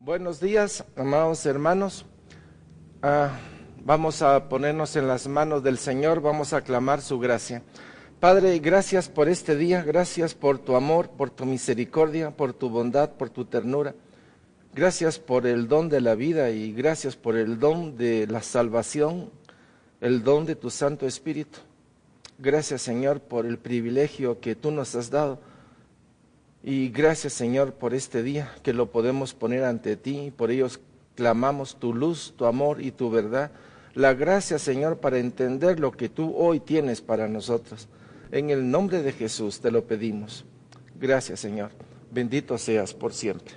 Buenos días, amados hermanos. Vamos a ponernos en las manos del Señor, vamos a clamar su gracia. Padre, gracias por este día, gracias por tu amor, por tu misericordia, por tu bondad, por tu ternura. Gracias por el don de la vida y gracias por el don de la salvación, el don de tu Santo Espíritu. Gracias, Señor, por el privilegio que tú nos has dado. Y gracias, Señor, por este día que lo podemos poner ante ti, y por ellos clamamos tu luz, tu amor y tu verdad. La gracia, Señor, para entender lo que tú hoy tienes para nosotros. En el nombre de Jesús te lo pedimos. Gracias, Señor. Bendito seas por siempre.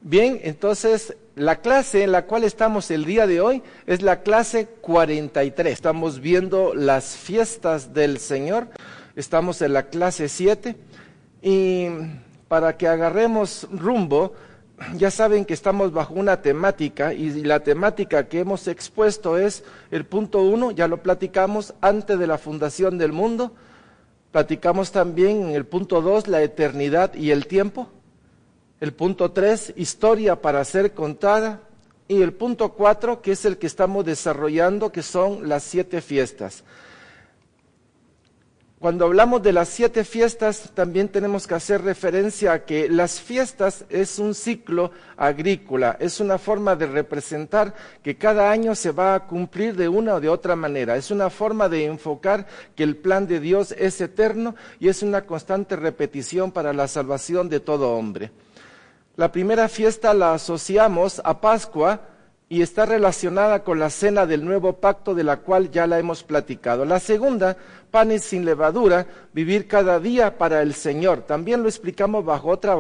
Bien, entonces la clase en la cual estamos el día de hoy es la clase 43. Estamos viendo las fiestas del Señor. Estamos en la clase 7. Y para que agarremos rumbo, ya saben que estamos bajo una temática y la temática que hemos expuesto es el punto 1, ya lo platicamos, antes de la fundación del mundo. Platicamos también en el punto 2, la eternidad y el tiempo. El punto 3, historia para ser contada. Y el punto 4, que es el que estamos desarrollando, que son las 7 fiestas. Cuando hablamos de las 7 fiestas, también tenemos que hacer referencia a que las fiestas es un ciclo agrícola, es una forma de representar que cada año se va a cumplir de una o de otra manera, es una forma de enfocar que el plan de Dios es eterno y es una constante repetición para la salvación de todo hombre. La primera fiesta la asociamos a Pascua, y está relacionada con la cena del nuevo pacto, de la cual ya la hemos platicado. La segunda, panes sin levadura, vivir cada día para el Señor. También lo explicamos bajo otra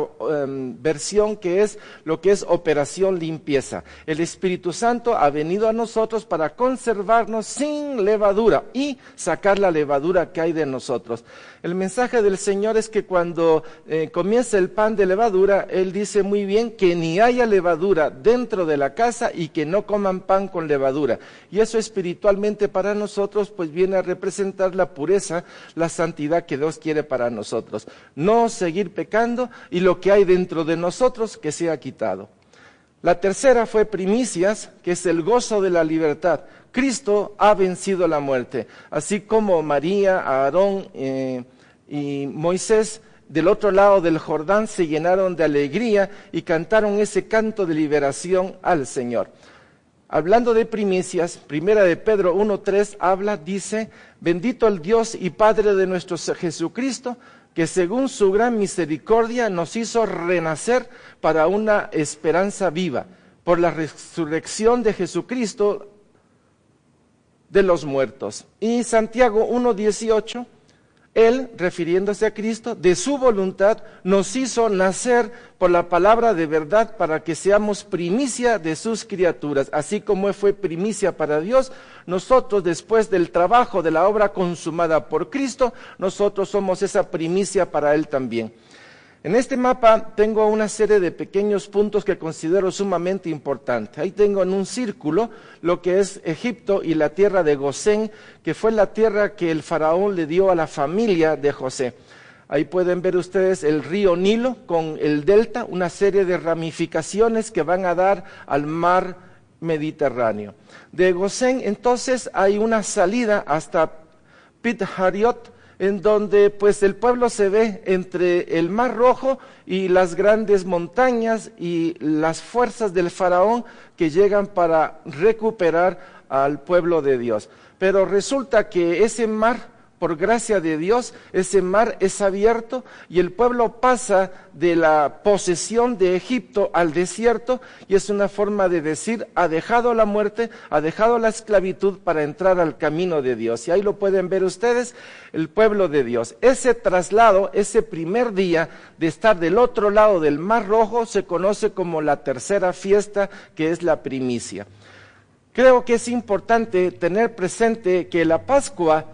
versión, que es lo que es operación limpieza. El Espíritu Santo ha venido a nosotros para conservarnos sin levadura y sacar la levadura que hay de nosotros. El mensaje del Señor es que cuando comienza el pan de levadura, Él dice muy bien que ni haya levadura dentro de la casa y que no coman pan con levadura. Y eso espiritualmente para nosotros pues viene a representar la pureza, la santidad que Dios quiere para nosotros. No seguir pecando y lo que hay dentro de nosotros que sea quitado. La tercera fue primicias, que es el gozo de la libertad. Cristo ha vencido la muerte, así como María, Aarón y Moisés del otro lado del Jordán se llenaron de alegría y cantaron ese canto de liberación al Señor. Hablando de primicias, primera de Pedro 1:3 dice, bendito el Dios y Padre de nuestro Jesucristo, que según su gran misericordia nos hizo renacer para una esperanza viva, por la resurrección de Jesucristo de los muertos. Y Santiago 1:18, Él, refiriéndose a Cristo, de su voluntad nos hizo nacer por la palabra de verdad para que seamos primicia de sus criaturas. Así como fue primicia para Dios, nosotros después del trabajo de la obra consumada por Cristo, nosotros somos esa primicia para Él también. En este mapa tengo una serie de pequeños puntos que considero sumamente importantes. Ahí tengo en un círculo lo que es Egipto y la tierra de Gosén, que fue la tierra que el faraón le dio a la familia de José. Ahí pueden ver ustedes el río Nilo con el delta, una serie de ramificaciones que van a dar al mar Mediterráneo. De Gosén entonces hay una salida hasta Pit-Hariot, en donde pues el pueblo se ve entre el Mar Rojo y las grandes montañas y las fuerzas del faraón que llegan para recuperar al pueblo de Dios. Pero resulta que ese mar, por gracia de Dios, ese mar es abierto y el pueblo pasa de la posesión de Egipto al desierto, y es una forma de decir, ha dejado la muerte, ha dejado la esclavitud para entrar al camino de Dios. Y ahí lo pueden ver ustedes, el pueblo de Dios. Ese traslado, ese primer día de estar del otro lado del Mar Rojo, se conoce como la tercera fiesta, que es la primicia. Creo que es importante tener presente que la Pascua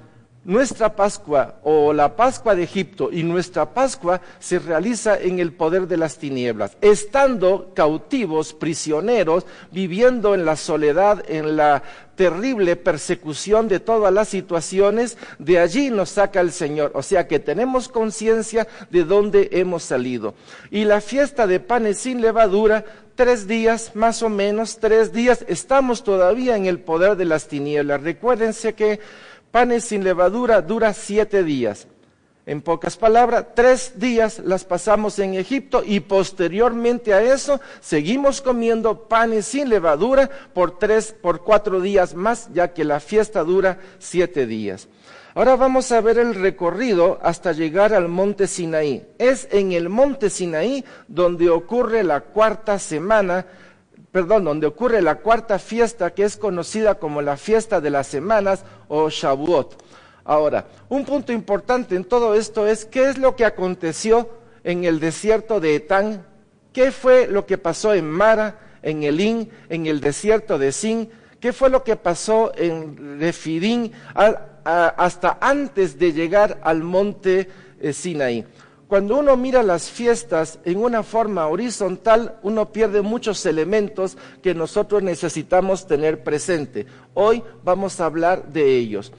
nuestra Pascua o la Pascua de Egipto y nuestra Pascua se realiza en el poder de las tinieblas, estando cautivos, prisioneros, viviendo en la soledad, en la terrible persecución de todas las situaciones. De allí nos saca el Señor, o sea que tenemos conciencia de dónde hemos salido. Y la fiesta de panes sin levadura, 3 días, más o menos 3 días, estamos todavía en el poder de las tinieblas. Recuérdense que panes sin levadura dura 7 días. En pocas palabras, 3 días las pasamos en Egipto y posteriormente a eso seguimos comiendo panes sin levadura por 4 días más, ya que la fiesta dura 7 días. Ahora vamos a ver el recorrido hasta llegar al monte Sinaí. Es en el monte Sinaí donde ocurre la cuarta fiesta, que es conocida como la fiesta de las semanas o Shavuot. Ahora, un punto importante en todo esto es qué es lo que aconteció en el desierto de Etán, qué fue lo que pasó en Mara, en Elín, en el desierto de Sin, qué fue lo que pasó en Refidín hasta antes de llegar al monte Sinaí. Cuando uno mira las fiestas en una forma horizontal, uno pierde muchos elementos que nosotros necesitamos tener presente. Hoy vamos a hablar de ellos.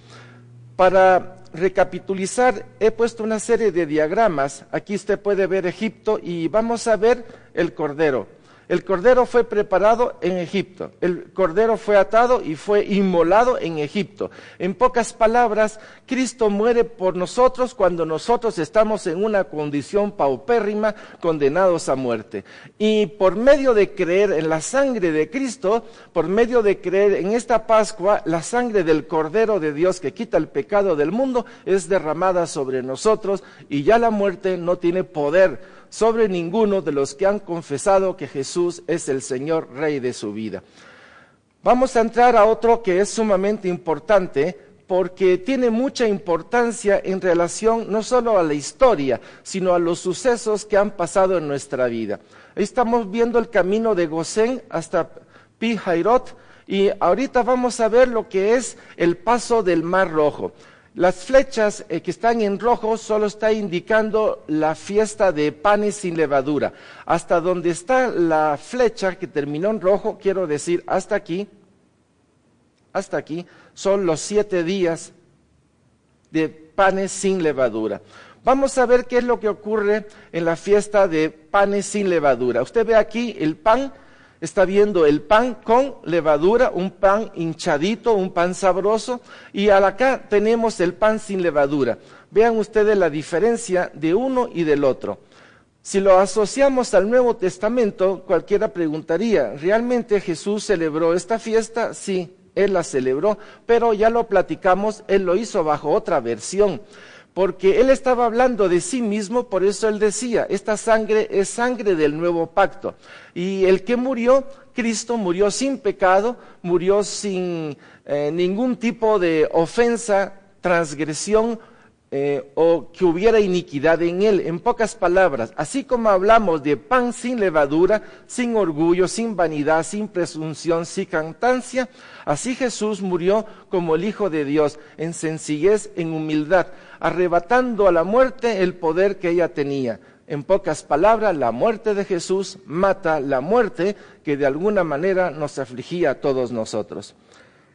Para recapitulizar, he puesto una serie de diagramas. Aquí usted puede ver Egipto y vamos a ver el Cordero. El Cordero fue preparado en Egipto, el Cordero fue atado y fue inmolado en Egipto. En pocas palabras, Cristo muere por nosotros cuando nosotros estamos en una condición paupérrima, condenados a muerte. Y por medio de creer en la sangre de Cristo, por medio de creer en esta Pascua, la sangre del Cordero de Dios que quita el pecado del mundo es derramada sobre nosotros y ya la muerte no tiene poder sobre ninguno de los que han confesado que Jesús es el Señor, Rey de su vida. Vamos a entrar a otro que es sumamente importante, porque tiene mucha importancia en relación no solo a la historia, sino a los sucesos que han pasado en nuestra vida. Ahí estamos viendo el camino de Gosén hasta Pi Hairot, y ahorita vamos a ver lo que es el paso del Mar Rojo. Las flechas que están en rojo solo está indicando la fiesta de panes sin levadura. Hasta donde está la flecha que terminó en rojo, quiero decir hasta aquí, son los 7 días de panes sin levadura. Vamos a ver qué es lo que ocurre en la fiesta de panes sin levadura. Usted ve aquí el pan. Está viendo el pan con levadura, un pan hinchadito, un pan sabroso, y acá tenemos el pan sin levadura. Vean ustedes la diferencia de uno y del otro. Si lo asociamos al Nuevo Testamento, cualquiera preguntaría, ¿realmente Jesús celebró esta fiesta? Sí, Él la celebró, pero ya lo platicamos, Él lo hizo bajo otra versión. Porque Él estaba hablando de sí mismo, por eso Él decía, esta sangre es sangre del nuevo pacto. Y el que murió, Cristo murió sin pecado, murió sin ningún tipo de ofensa, transgresión o que hubiera iniquidad en Él. En pocas palabras, así como hablamos de pan sin levadura, sin orgullo, sin vanidad, sin presunción, sin jactancia, así Jesús murió como el Hijo de Dios, en sencillez, en humildad, arrebatando a la muerte el poder que ella tenía. En pocas palabras, la muerte de Jesús mata la muerte que de alguna manera nos afligía a todos nosotros.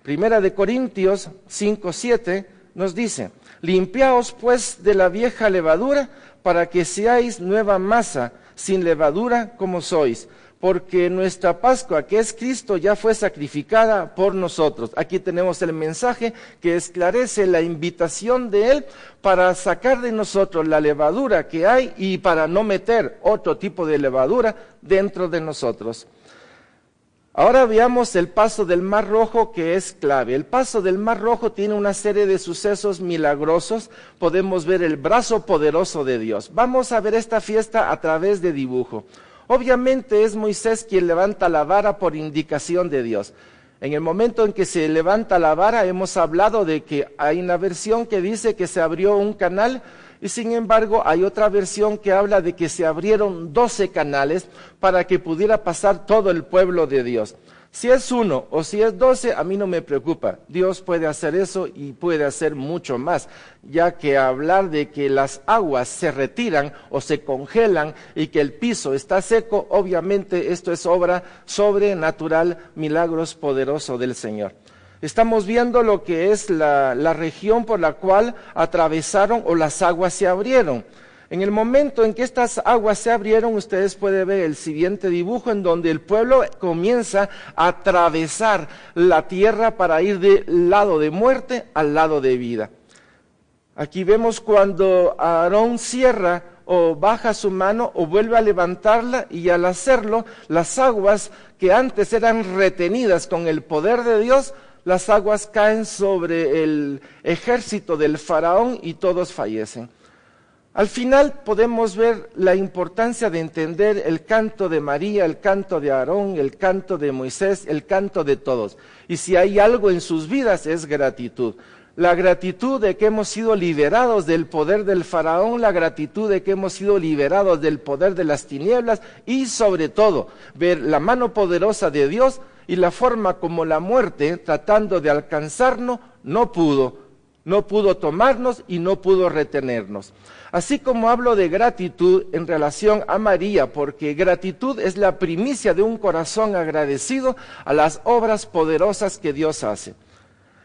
Primera de Corintios 5:7 nos dice: limpiaos pues de la vieja levadura, para que seáis nueva masa, sin levadura como sois, porque nuestra Pascua, que es Cristo, ya fue sacrificada por nosotros. Aquí tenemos el mensaje que esclarece la invitación de Él para sacar de nosotros la levadura que hay y para no meter otro tipo de levadura dentro de nosotros. Ahora veamos el paso del Mar Rojo, que es clave. El paso del Mar Rojo tiene una serie de sucesos milagrosos. Podemos ver el brazo poderoso de Dios. Vamos a ver esta fiesta a través de dibujo. Obviamente es Moisés quien levanta la vara por indicación de Dios. En el momento en que se levanta la vara, hemos hablado de que hay una versión que dice que se abrió un canal Y sin embargo, hay otra versión que habla de que se abrieron 12 canales para que pudiera pasar todo el pueblo de Dios. Si es 1 o si es 12, a mí no me preocupa. Dios puede hacer eso y puede hacer mucho más, ya que hablar de que las aguas se retiran o se congelan y que el piso está seco, obviamente esto es obra sobrenatural, milagros poderosos del Señor. Estamos viendo lo que es la región por la cual atravesaron o las aguas se abrieron. En el momento en que estas aguas se abrieron, ustedes pueden ver el siguiente dibujo en donde el pueblo comienza a atravesar la tierra para ir del lado de muerte al lado de vida. Aquí vemos cuando Aarón cierra o baja su mano o vuelve a levantarla, y al hacerlo, las aguas que antes eran retenidas con el poder de Dios, las aguas caen sobre el ejército del faraón y todos fallecen. Al final podemos ver la importancia de entender el canto de María, el canto de Aarón, el canto de Moisés, el canto de todos. Y si hay algo en sus vidas es gratitud. La gratitud de que hemos sido liberados del poder del faraón, la gratitud de que hemos sido liberados del poder de las tinieblas y sobre todo ver la mano poderosa de Dios y la forma como la muerte, tratando de alcanzarnos, no pudo tomarnos y no pudo retenernos. Así como hablo de gratitud en relación a María, porque gratitud es la primicia de un corazón agradecido a las obras poderosas que Dios hace.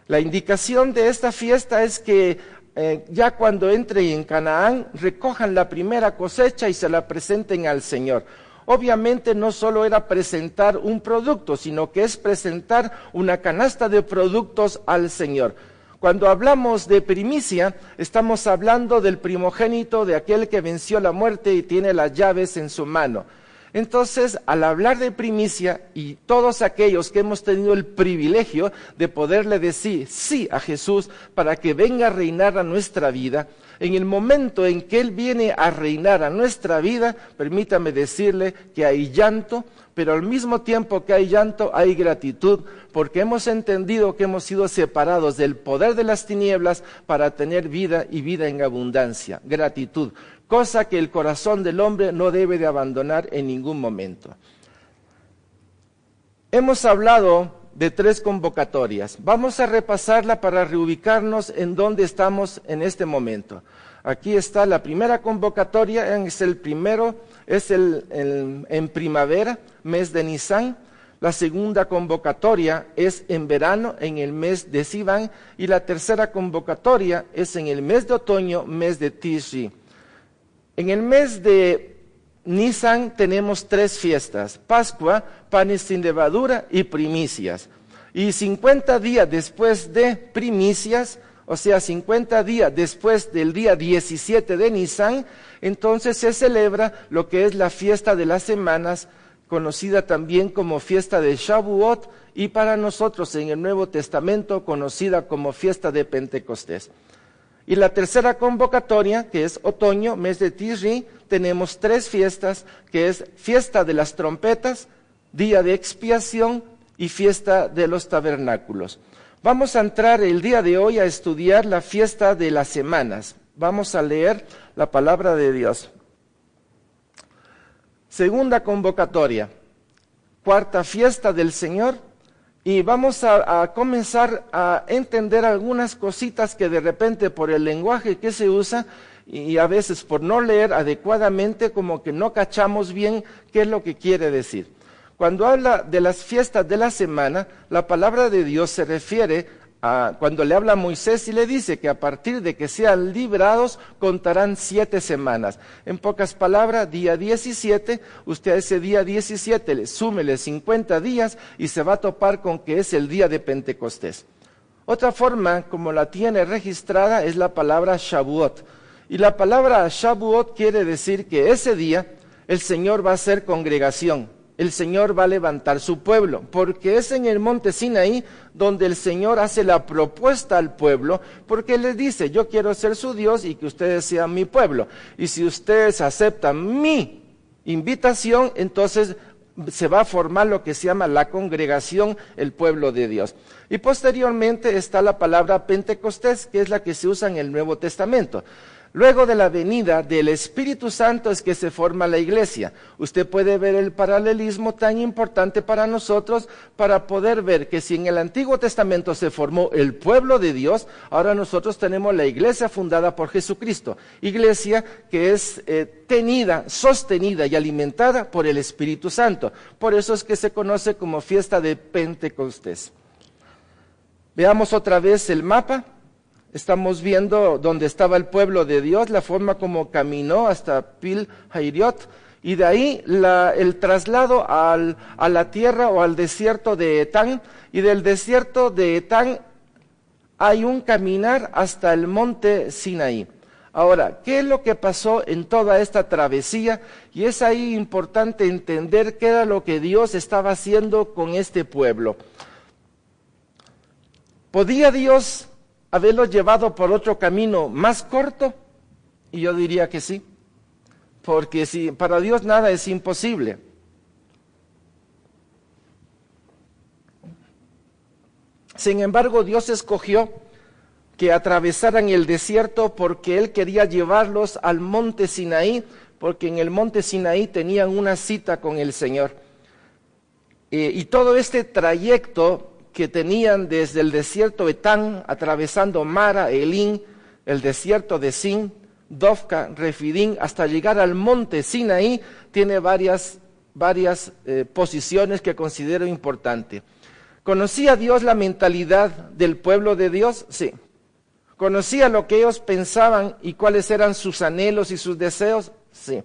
La indicación de esta fiesta es que ya cuando entren en Canaán, recojan la primera cosecha y se la presenten al Señor. Obviamente no solo era presentar un producto, sino que es presentar una canasta de productos al Señor. Cuando hablamos de primicia, estamos hablando del primogénito, de aquel que venció la muerte y tiene las llaves en su mano. Entonces, al hablar de primicia, y todos aquellos que hemos tenido el privilegio de poderle decir sí a Jesús para que venga a reinar a nuestra vida, en el momento en que Él viene a reinar a nuestra vida, permítame decirle que hay llanto, pero al mismo tiempo que hay llanto, hay gratitud, porque hemos entendido que hemos sido separados del poder de las tinieblas para tener vida y vida en abundancia. Gratitud, cosa que el corazón del hombre no debe de abandonar en ningún momento. Hemos hablado de 3 convocatorias. Vamos a repasarla para reubicarnos en dónde estamos en este momento. Aquí está la primera convocatoria, es en primavera, mes de Nisan. La segunda convocatoria es en verano, en el mes de Sivan. Y la tercera convocatoria es en el mes de otoño, mes de Tishri. En el mes de Nisan tenemos 3 fiestas: Pascua, panes sin levadura y primicias. Y 50 días después de primicias, o sea, 50 días después del día 17 de Nisan, entonces se celebra lo que es la fiesta de las semanas, conocida también como fiesta de Shavuot, y para nosotros en el Nuevo Testamento conocida como fiesta de Pentecostés. Y la tercera convocatoria, que es otoño, mes de Tishri, tenemos 3 fiestas, que es fiesta de las trompetas, día de expiación y fiesta de los tabernáculos. Vamos a entrar el día de hoy a estudiar la fiesta de las semanas. Vamos a leer la palabra de Dios. Segunda convocatoria, cuarta fiesta del Señor, y vamos a comenzar a entender algunas cositas que de repente por el lenguaje que se usa y a veces por no leer adecuadamente como que no cachamos bien qué es lo que quiere decir. Cuando habla de las fiestas de la semana, la palabra de Dios se refiere a cuando le habla a Moisés y le dice que a partir de que sean librados contarán 7 semanas. En pocas palabras, día 17, usted a ese día 17 súmele 50 días y se va a topar con que es el día de Pentecostés. Otra forma, como la tiene registrada, es la palabra Shavuot. Y la palabra Shavuot quiere decir que ese día el Señor va a ser congregación. El Señor va a levantar su pueblo, porque es en el monte Sinaí donde el Señor hace la propuesta al pueblo, porque les dice: yo quiero ser su Dios y que ustedes sean mi pueblo. Y si ustedes aceptan mi invitación, entonces se va a formar lo que se llama la congregación, el pueblo de Dios. Y posteriormente está la palabra Pentecostés, que es la que se usa en el Nuevo Testamento. Luego de la venida del Espíritu Santo es que se forma la iglesia. Usted puede ver el paralelismo tan importante para nosotros para poder ver que si en el Antiguo Testamento se formó el pueblo de Dios, ahora nosotros tenemos la iglesia fundada por Jesucristo. Iglesia que es tenida, sostenida y alimentada por el Espíritu Santo. Por eso es que se conoce como fiesta de Pentecostés. Veamos otra vez el mapa. Estamos viendo dónde estaba el pueblo de Dios, la forma como caminó hasta Pil Hairiot, y de ahí el traslado a la tierra o al desierto de Etán, y del desierto de Etán hay un caminar hasta el monte Sinaí. Ahora, ¿qué es lo que pasó en toda esta travesía? Y es ahí importante entender qué era lo que Dios estaba haciendo con este pueblo. ¿Podía Dios haberlo llevado por otro camino más corto? Y yo diría que sí, porque si para Dios nada es imposible. Sin embargo, Dios escogió que atravesaran el desierto porque Él quería llevarlos al monte Sinaí, porque en el monte Sinaí tenían una cita con el Señor. Y todo este trayecto que tenían desde el desierto Etán, atravesando Mara, Elín, el desierto de Sin, Dofca, Refidín, hasta llegar al monte Sinaí, tiene varias posiciones que considero importantes. ¿Conocía Dios la mentalidad del pueblo de Dios? Sí. ¿Conocía lo que ellos pensaban y cuáles eran sus anhelos y sus deseos? Sí.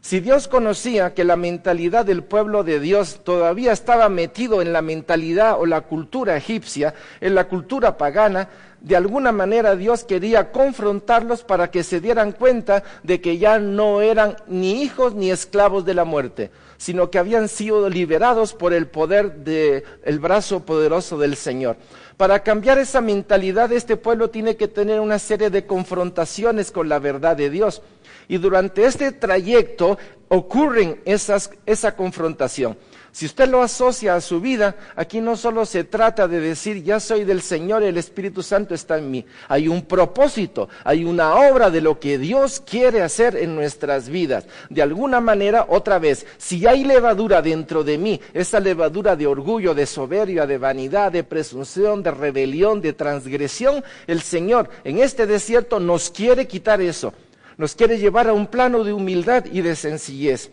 Si Dios conocía que la mentalidad del pueblo de Dios todavía estaba metido en la mentalidad o la cultura egipcia, en la cultura pagana, de alguna manera Dios quería confrontarlos para que se dieran cuenta de que ya no eran ni hijos ni esclavos de la muerte, sino que habían sido liberados por el poder del brazo poderoso del Señor. Para cambiar esa mentalidad, este pueblo tiene que tener una serie de confrontaciones con la verdad de Dios. Y durante este trayecto ocurren esa confrontación. Si usted lo asocia a su vida, aquí no solo se trata de decir, ya soy del Señor, el Espíritu Santo está en mí. Hay un propósito, hay una obra de lo que Dios quiere hacer en nuestras vidas. De alguna manera, otra vez, si hay levadura dentro de mí, esa levadura de orgullo, de soberbia, de vanidad, de presunción, de rebelión, de transgresión, el Señor en este desierto nos quiere quitar eso. Nos quiere llevar a un plano de humildad y de sencillez.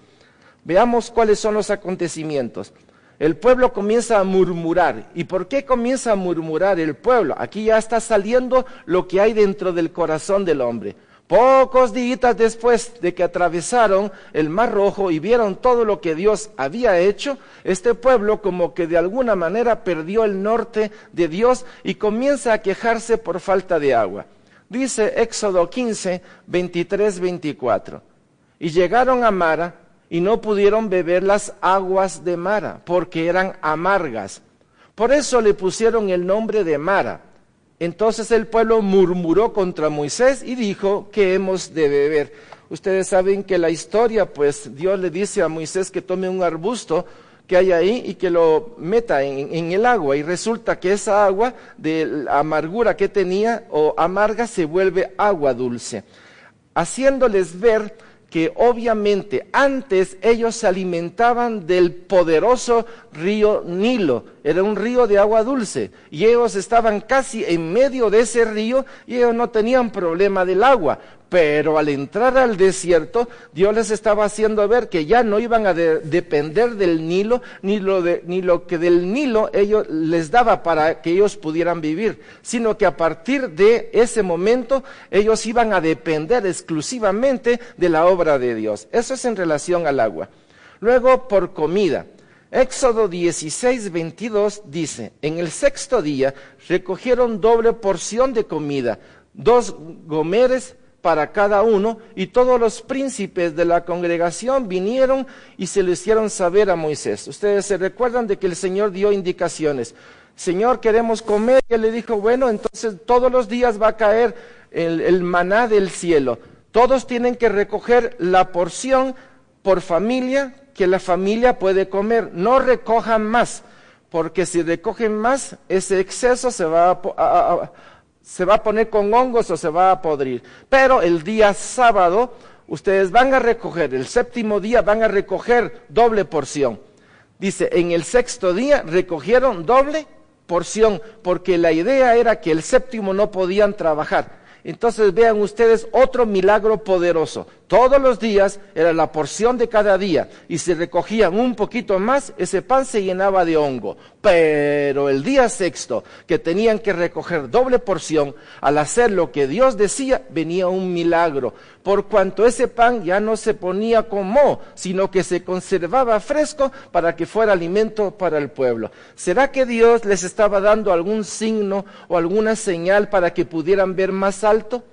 Veamos cuáles son los acontecimientos. El pueblo comienza a murmurar. ¿Y por qué comienza a murmurar el pueblo? Aquí ya está saliendo lo que hay dentro del corazón del hombre. Pocos días después de que atravesaron el Mar Rojo y vieron todo lo que Dios había hecho, este pueblo como que de alguna manera perdió el norte de Dios y comienza a quejarse por falta de agua. Dice Éxodo 15, 23, 24. Y llegaron a Mara y no pudieron beber las aguas de Mara, porque eran amargas. Por eso le pusieron el nombre de Mara. Entonces el pueblo murmuró contra Moisés y dijo, ¿qué hemos de beber? Ustedes saben que la historia, pues Dios le dice a Moisés que tome un arbusto que hay ahí y que lo meta en el agua, y resulta que esa agua de la amargura que tenía o amarga se vuelve agua dulce, haciéndoles ver que obviamente antes ellos se alimentaban del poderoso río Nilo. Era un río de agua dulce y ellos estaban casi en medio de ese río y ellos no tenían problema del agua. Pero al entrar al desierto, Dios les estaba haciendo ver que ya no iban a depender del Nilo, ni lo que del Nilo ellos les daba para que ellos pudieran vivir, sino que a partir de ese momento ellos iban a depender exclusivamente de la obra de Dios. Eso es en relación al agua. Luego, por comida. Éxodo 16, 22 dice, en el sexto día recogieron doble porción de comida, 2 gomeres para cada uno, y todos los príncipes de la congregación vinieron y se lo hicieron saber a Moisés. Ustedes se recuerdan de que el Señor dio indicaciones. Señor, queremos comer, y él le dijo, bueno, entonces todos los días va a caer el maná del cielo. Todos tienen que recoger la porción por familia que la familia puede comer. No recojan más, porque si recogen más, ese exceso se va se va a poner con hongos o se va a podrir. Pero el día sábado, ustedes van a recoger, el séptimo día van a recoger doble porción. Dice, en el sexto día recogieron doble porción, porque la idea era que el séptimo no podían trabajar. Entonces vean ustedes otro milagro poderoso. Todos los días era la porción de cada día, y si recogían un poquito más, ese pan se llenaba de hongo. Pero el día sexto, que tenían que recoger doble porción, al hacer lo que Dios decía, venía un milagro, por cuanto ese pan ya no se ponía con moho, sino que se conservaba fresco para que fuera alimento para el pueblo. ¿Será que Dios les estaba dando algún signo o alguna señal para que pudieran ver más alto?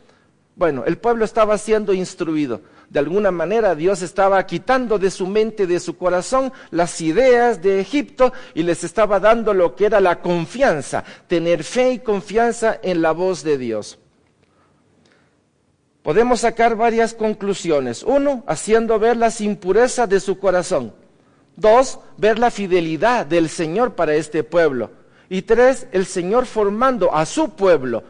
Bueno, el pueblo estaba siendo instruido. De alguna manera Dios estaba quitando de su mente, de su corazón, las ideas de Egipto y les estaba dando lo que era la confianza, tener fe y confianza en la voz de Dios. Podemos sacar varias conclusiones. 1, haciendo ver las impurezas de su corazón. 2, ver la fidelidad del Señor para este pueblo. Y 3, el Señor formando a su pueblo.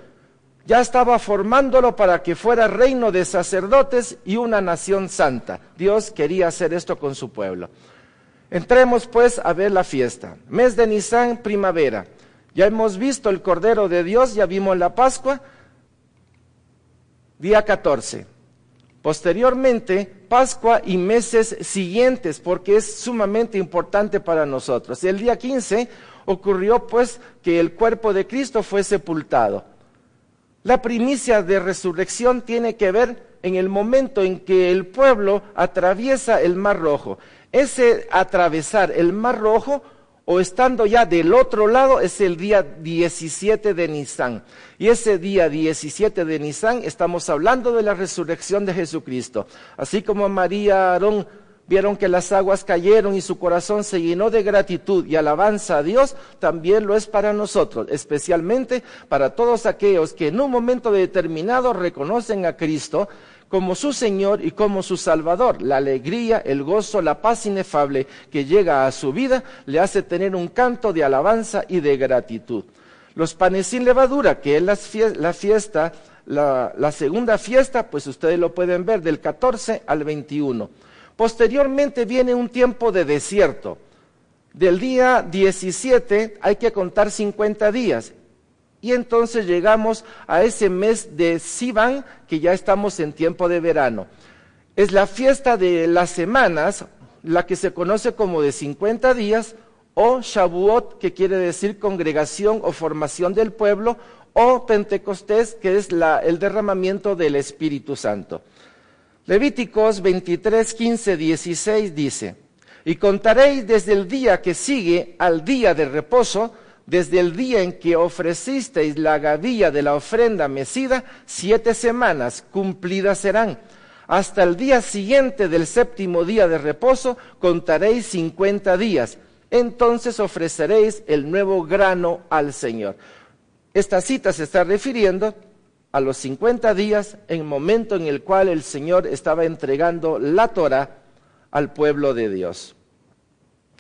Ya estaba formándolo para que fuera reino de sacerdotes y una nación santa. Dios quería hacer esto con su pueblo. Entremos pues a ver la fiesta. Mes de Nisan, primavera. Ya hemos visto el Cordero de Dios, ya vimos la Pascua. Día 14. Posteriormente, Pascua y meses siguientes, porque es sumamente importante para nosotros. El día 15 ocurrió pues que el cuerpo de Cristo fue sepultado. La primicia de resurrección tiene que ver en el momento en que el pueblo atraviesa el Mar Rojo. Ese atravesar el Mar Rojo, o estando ya del otro lado, es el día 17 de Nisan. Y ese día 17 de Nisan estamos hablando de la resurrección de Jesucristo. Así como María y Aarón vieron que las aguas cayeron y su corazón se llenó de gratitud y alabanza a Dios, también lo es para nosotros, especialmente para todos aquellos que en un momento determinado reconocen a Cristo como su Señor y como su Salvador. La alegría, el gozo, la paz inefable que llega a su vida le hace tener un canto de alabanza y de gratitud. Los panes sin levadura, que es la fiesta, la segunda fiesta, pues ustedes lo pueden ver del 14 al 21. Posteriormente viene un tiempo de desierto. Del día 17 hay que contar 50 días. Y entonces llegamos a ese mes de Sivan, que ya estamos en tiempo de verano. Es la fiesta de las semanas, la que se conoce como de 50 días, o Shavuot, que quiere decir congregación o formación del pueblo, o Pentecostés, que es el derramamiento del Espíritu Santo. Levíticos 23, 15, 16 dice, y contaréis desde el día que sigue al día de reposo, desde el día en que ofrecisteis la gavilla de la ofrenda mecida, 7 semanas cumplidas serán. Hasta el día siguiente del séptimo día de reposo, contaréis 50 días. Entonces ofreceréis el nuevo grano al Señor. Esta cita se está refiriendo a los 50 días, en el momento en el cual el Señor estaba entregando la Torá al pueblo de Dios.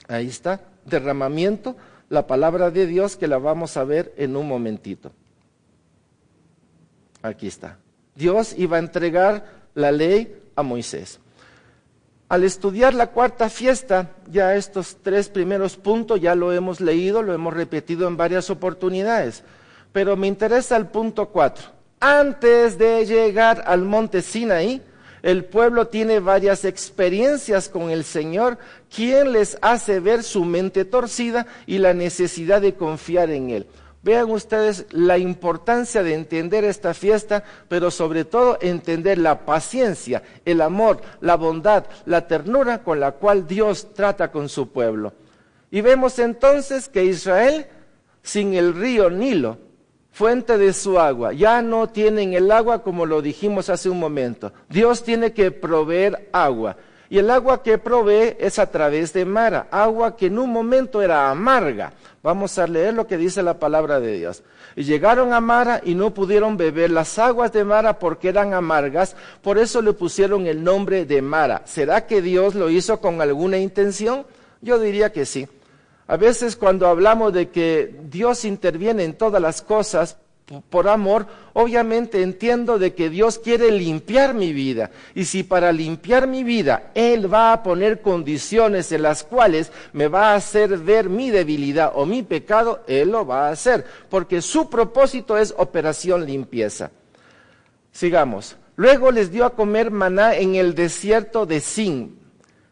Ahí está, derramamiento, la palabra de Dios que la vamos a ver en un momentito. Aquí está. Dios iba a entregar la ley a Moisés. Al estudiar la cuarta fiesta, ya estos 3 primeros puntos ya lo hemos leído, lo hemos repetido en varias oportunidades, pero me interesa el punto 4. Antes de llegar al monte Sinaí, el pueblo tiene varias experiencias con el Señor, quien les hace ver su mente torcida y la necesidad de confiar en Él. Vean ustedes la importancia de entender esta fiesta, pero sobre todo entender la paciencia, el amor, la bondad, la ternura con la cual Dios trata con su pueblo. Y vemos entonces que Israel, sin el río Nilo, fuente de su agua, ya no tienen el agua como lo dijimos hace un momento. Dios tiene que proveer agua, y el agua que provee es a través de Mara, agua que en un momento era amarga. Vamos a leer lo que dice la palabra de Dios. Y llegaron a Mara y no pudieron beber las aguas de Mara porque eran amargas, por eso le pusieron el nombre de Mara. ¿Será que Dios lo hizo con alguna intención? Yo diría que sí. A veces cuando hablamos de que Dios interviene en todas las cosas, por amor, obviamente entiendo de que Dios quiere limpiar mi vida. Y si para limpiar mi vida Él va a poner condiciones en las cuales me va a hacer ver mi debilidad o mi pecado, Él lo va a hacer, porque su propósito es operación limpieza. Sigamos. Luego les dio a comer maná en el desierto de Sin.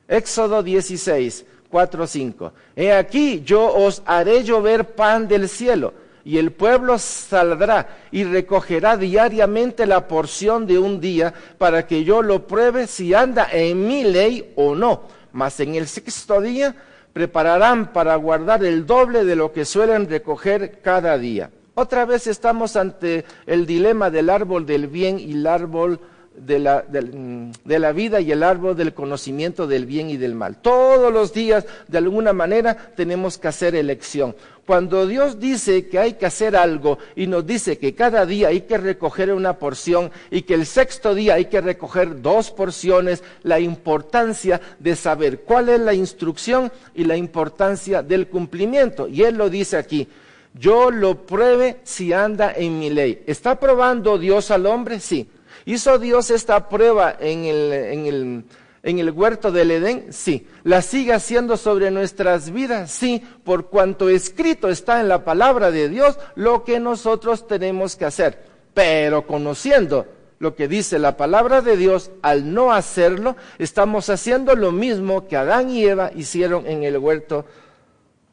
Éxodo 16, 4, 5. He aquí, yo os haré llover pan del cielo, y el pueblo saldrá y recogerá diariamente la porción de un día, para que yo lo pruebe si anda en mi ley o no. Mas en el sexto día prepararán para guardar el doble de lo que suelen recoger cada día. Otra vez estamos ante el dilema del árbol del bien y el árbol de la vida y el árbol del conocimiento del bien y del mal. Todos los días, de alguna manera, tenemos que hacer elección. Cuando Dios dice que hay que hacer algo y nos dice que cada día hay que recoger una porción y que el sexto día hay que recoger 2 porciones, la importancia de saber cuál es la instrucción y la importancia del cumplimiento. Y Él lo dice aquí. Yo lo pruebe si anda en mi ley. ¿Está probando Dios al hombre? Sí. ¿Hizo Dios esta prueba en el huerto del Edén? Sí. ¿La sigue haciendo sobre nuestras vidas? Sí, por cuanto escrito está en la palabra de Dios lo que nosotros tenemos que hacer. Pero conociendo lo que dice la palabra de Dios, al no hacerlo, estamos haciendo lo mismo que Adán y Eva hicieron en el huerto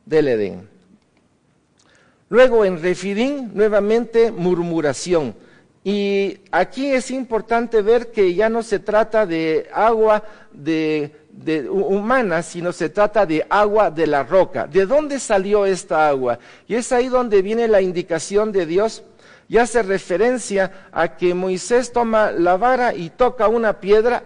del Edén. Luego en Refidín, nuevamente murmuración. Y aquí es importante ver que ya no se trata de agua humana, sino se trata de agua de la roca. ¿De dónde salió esta agua? Y es ahí donde viene la indicación de Dios. Y hace referencia a que Moisés toma la vara y toca una piedra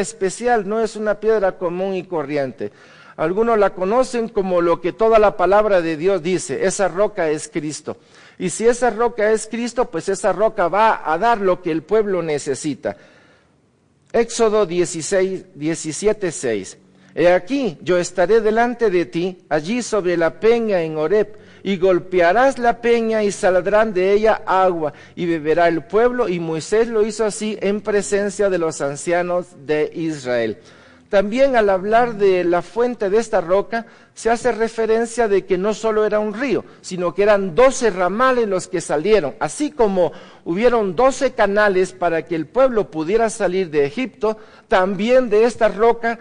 especial, no es una piedra común y corriente. Algunos la conocen como lo que toda la palabra de Dios dice, esa roca es Cristo. Y si esa roca es Cristo, pues esa roca va a dar lo que el pueblo necesita. Éxodo 17, 6. He aquí, yo estaré delante de ti, allí sobre la peña en Horeb, y golpearás la peña y saldrán de ella agua, y beberá el pueblo. Y Moisés lo hizo así en presencia de los ancianos de Israel. También al hablar de la fuente de esta roca, se hace referencia de que no solo era un río, sino que eran 12 ramales los que salieron. Así como hubieron 12 canales para que el pueblo pudiera salir de Egipto, también de esta roca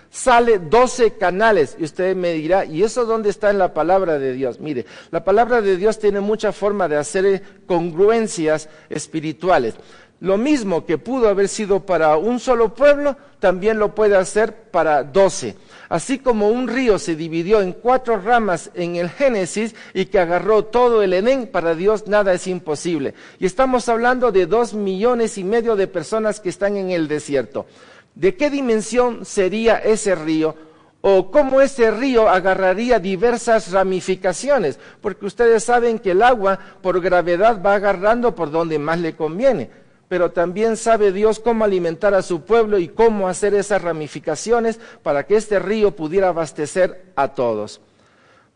sale 12 canales. Y usted me dirá, ¿y eso dónde está en la palabra de Dios? Mire, la palabra de Dios tiene mucha forma de hacer congruencias espirituales. Lo mismo que pudo haber sido para un solo pueblo, también lo puede hacer para 12. Así como un río se dividió en 4 ramas en el Génesis y que agarró todo el Edén, para Dios nada es imposible. Y estamos hablando de 2,5 millones de personas que están en el desierto. ¿De qué dimensión sería ese río? O cómo ese río agarraría diversas ramificaciones, porque ustedes saben que el agua por gravedad va agarrando por donde más le conviene. Pero también sabe Dios cómo alimentar a su pueblo y cómo hacer esas ramificaciones para que este río pudiera abastecer a todos.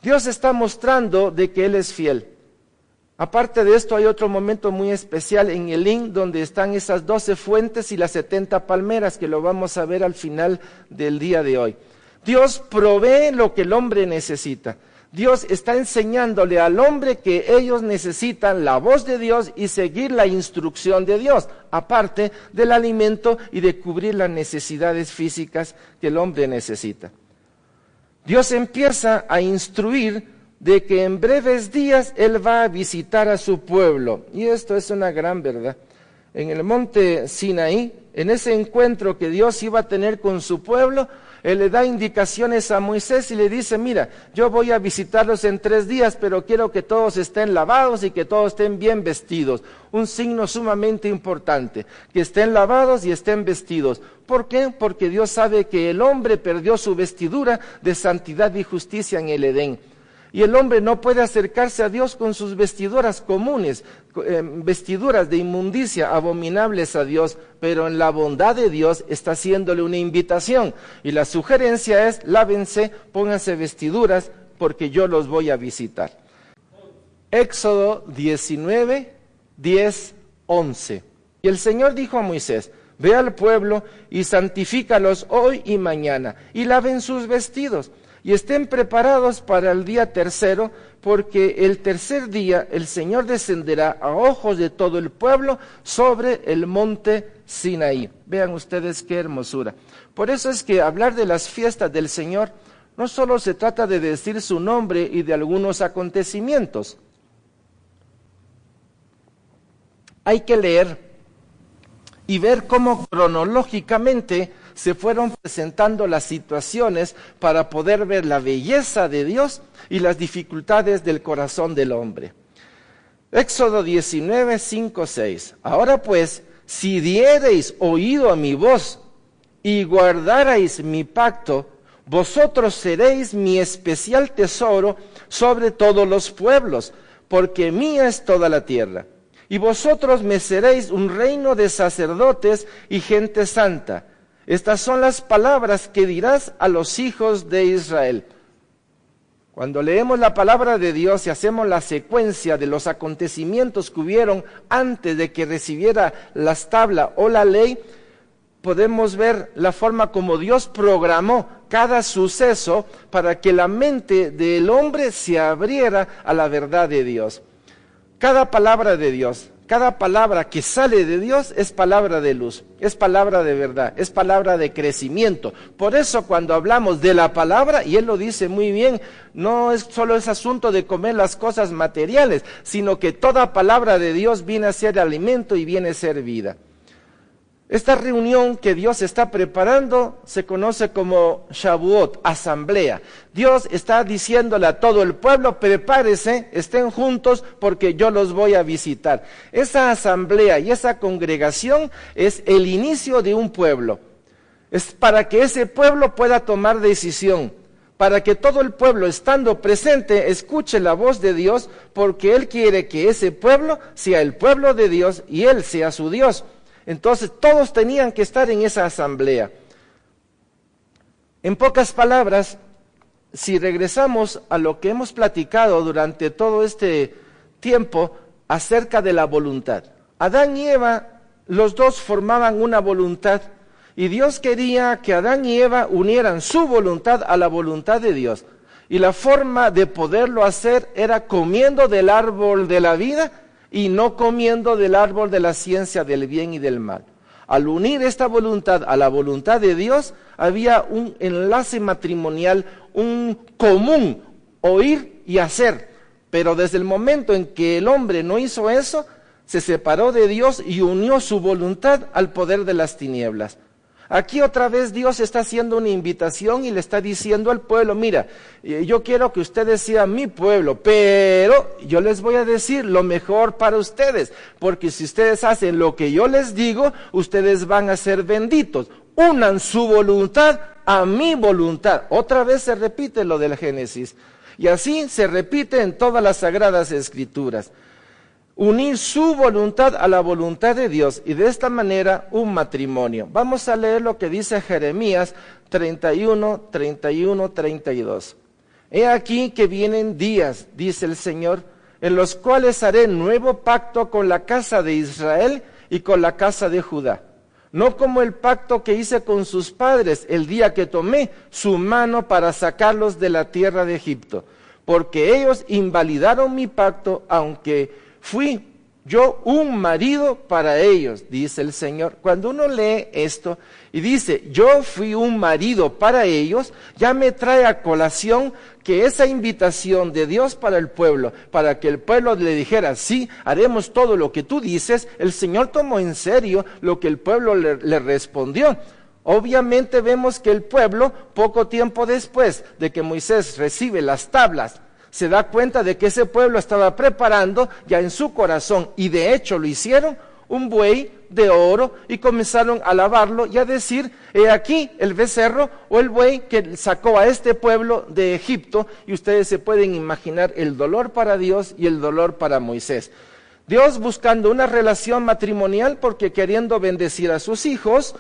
Dios está mostrando de que Él es fiel. Aparte de esto, hay otro momento muy especial en Elín, donde están esas 12 fuentes y las 70 palmeras, que lo vamos a ver al final del día de hoy. Dios provee lo que el hombre necesita. Dios está enseñándole al hombre que ellos necesitan la voz de Dios y seguir la instrucción de Dios, aparte del alimento y de cubrir las necesidades físicas que el hombre necesita. Dios empieza a instruir de que en breves días Él va a visitar a su pueblo. Y esto es una gran verdad. En el monte Sinaí, en ese encuentro que Dios iba a tener con su pueblo, Él le da indicaciones a Moisés y le dice, mira, yo voy a visitarlos en 3 días, pero quiero que todos estén lavados y que todos estén bien vestidos. Un signo sumamente importante, que estén lavados y estén vestidos. ¿Por qué? Porque Dios sabe que el hombre perdió su vestidura de santidad y justicia en el Edén. Y el hombre no puede acercarse a Dios con sus vestiduras comunes, vestiduras de inmundicia, abominables a Dios, pero en la bondad de Dios está haciéndole una invitación. Y la sugerencia es, lávense, pónganse vestiduras, porque yo los voy a visitar. Éxodo 19, 10, 11. Y el Señor dijo a Moisés: ve al pueblo y santifícalos hoy y mañana, y laven sus vestidos, y estén preparados para el día tercero, porque el tercer día el Señor descenderá a ojos de todo el pueblo sobre el monte Sinaí. Vean ustedes qué hermosura. Por eso es que hablar de las fiestas del Señor no solo se trata de decir su nombre y de algunos acontecimientos. Hay que leer y ver cómo cronológicamente se fueron presentando las situaciones para poder ver la belleza de Dios y las dificultades del corazón del hombre. Éxodo 19, 5, 6. Ahora pues, si diereis oído a mi voz y guardarais mi pacto, vosotros seréis mi especial tesoro sobre todos los pueblos, porque mía es toda la tierra. Y vosotros me seréis un reino de sacerdotes y gente santa. Estas son las palabras que dirás a los hijos de Israel. Cuando leemos la palabra de Dios y hacemos la secuencia de los acontecimientos que hubieron antes de que recibiera las tablas o la ley, podemos ver la forma como Dios programó cada suceso para que la mente del hombre se abriera a la verdad de Dios. Cada palabra de Dios, cada palabra que sale de Dios es palabra de luz, es palabra de verdad, es palabra de crecimiento. Por eso cuando hablamos de la palabra, y Él lo dice muy bien, no es solo ese asunto de comer las cosas materiales, sino que toda palabra de Dios viene a ser alimento y viene a ser vida. Esta reunión que Dios está preparando se conoce como Shavuot, asamblea. Dios está diciéndole a todo el pueblo: prepárese, estén juntos porque yo los voy a visitar. Esa asamblea y esa congregación es el inicio de un pueblo. Es para que ese pueblo pueda tomar decisión, para que todo el pueblo, estando presente, escuche la voz de Dios, porque Él quiere que ese pueblo sea el pueblo de Dios y Él sea su Dios. Entonces todos tenían que estar en esa asamblea. En pocas palabras, si regresamos a lo que hemos platicado durante todo este tiempo acerca de la voluntad. Adán y Eva, los dos formaban una voluntad, y Dios quería que Adán y Eva unieran su voluntad a la voluntad de Dios. Y la forma de poderlo hacer era comiendo del árbol de la vida y no comiendo del árbol de la ciencia del bien y del mal. Al unir esta voluntad a la voluntad de Dios, había un enlace matrimonial, un común oír y hacer. Pero desde el momento en que el hombre no hizo eso, se separó de Dios y unió su voluntad al poder de las tinieblas. Aquí otra vez Dios está haciendo una invitación y le está diciendo al pueblo: mira, yo quiero que ustedes sean mi pueblo, pero yo les voy a decir lo mejor para ustedes, porque si ustedes hacen lo que yo les digo, ustedes van a ser benditos. Unan su voluntad a mi voluntad. Otra vez se repite lo del Génesis. Y así se repite en todas las Sagradas Escrituras. Unir su voluntad a la voluntad de Dios, y de esta manera un matrimonio. Vamos a leer lo que dice Jeremías 31, 31, 32. He aquí que vienen días, dice el Señor, en los cuales haré nuevo pacto con la casa de Israel y con la casa de Judá. No como el pacto que hice con sus padres el día que tomé su mano para sacarlos de la tierra de Egipto, porque ellos invalidaron mi pacto, aunque fui yo un marido para ellos, dice el Señor. Cuando uno lee esto y dice, yo fui un marido para ellos, ya me trae a colación que esa invitación de Dios para el pueblo, para que el pueblo le dijera, sí, haremos todo lo que tú dices, el Señor tomó en serio lo que el pueblo le respondió. Obviamente vemos que el pueblo, poco tiempo después de que Moisés recibe las tablas, se da cuenta de que ese pueblo estaba preparando ya en su corazón, y de hecho lo hicieron, un buey de oro, y comenzaron a alabarlo y a decir, he aquí el becerro o el buey que sacó a este pueblo de Egipto. Y ustedes se pueden imaginar el dolor para Dios y el dolor para Moisés. Dios buscando una relación matrimonial porque queriendo bendecir a sus hijos,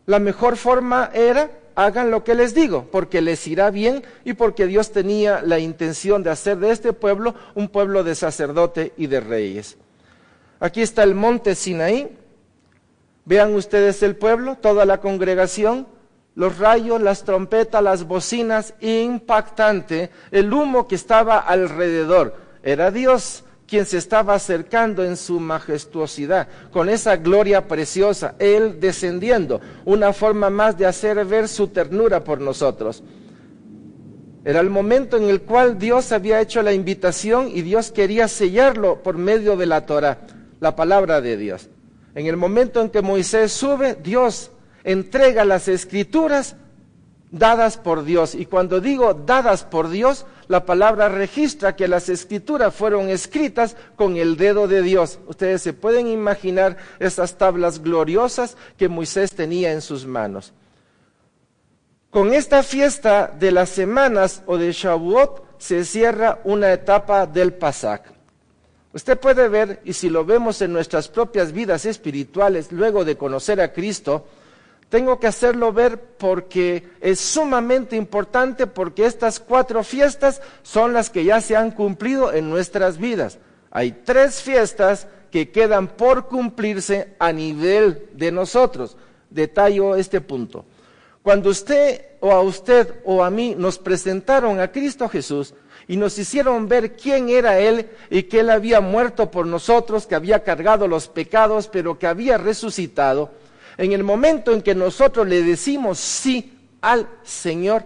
la mejor forma era hagan lo que les digo, porque les irá bien y porque Dios tenía la intención de hacer de este pueblo un pueblo de sacerdote y de reyes. Aquí está el monte Sinaí. Vean ustedes el pueblo, toda la congregación, los rayos, las trompetas, las bocinas, impactante, el humo que estaba alrededor. Era Dios quien se estaba acercando en su majestuosidad, con esa gloria preciosa, Él descendiendo, una forma más de hacer ver su ternura por nosotros. Era el momento en el cual Dios había hecho la invitación y Dios quería sellarlo por medio de la Torá, la palabra de Dios. En el momento en que Moisés sube, Dios entrega las escrituras dadas por Dios. Y cuando digo dadas por Dios, la palabra registra que las escrituras fueron escritas con el dedo de Dios. Ustedes se pueden imaginar esas tablas gloriosas que Moisés tenía en sus manos. Con esta fiesta de las semanas o de Shavuot se cierra una etapa del Pasaj. Usted puede ver, y si lo vemos en nuestras propias vidas espirituales, luego de conocer a Cristo, tengo que hacerlo ver porque es sumamente importante, porque estas 4 fiestas son las que ya se han cumplido en nuestras vidas. Hay 3 fiestas que quedan por cumplirse a nivel de nosotros. Detallo este punto. Cuando usted o a mí nos presentaron a Cristo Jesús y nos hicieron ver quién era Él y que Él había muerto por nosotros, que había cargado los pecados, pero que había resucitado, en el momento en que nosotros le decimos sí al Señor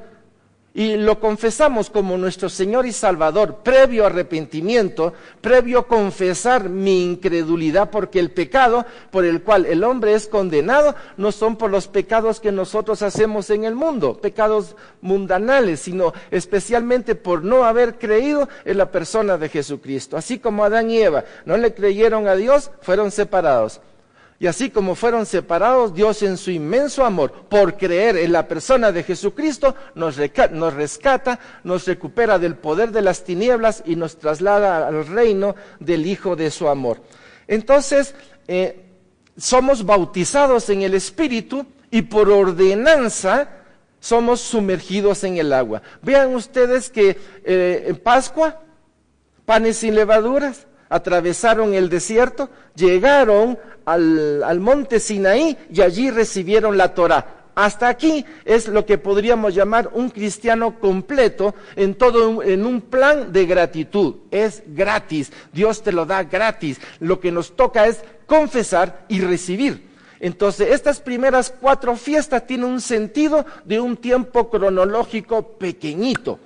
y lo confesamos como nuestro Señor y Salvador, previo arrepentimiento, previo confesar mi incredulidad, porque el pecado por el cual el hombre es condenado no son por los pecados que nosotros hacemos en el mundo, pecados mundanales, sino especialmente por no haber creído en la persona de Jesucristo. Así como Adán y Eva no le creyeron a Dios, fueron separados. Y así como fueron separados, Dios en su inmenso amor, por creer en la persona de Jesucristo, nos rescata, nos recupera del poder de las tinieblas y nos traslada al reino del Hijo de su amor. Entonces, somos bautizados en el Espíritu y por ordenanza somos sumergidos en el agua. Vean ustedes que en Pascua, panes sin levaduras, atravesaron el desierto, llegaron al monte Sinaí y allí recibieron la Torá. Hasta aquí es lo que podríamos llamar un cristiano completo en un plan de gratitud. Es gratis, Dios te lo da gratis. Lo que nos toca es confesar y recibir. Entonces, estas primeras 4 fiestas tienen un sentido de un tiempo cronológico pequeñito.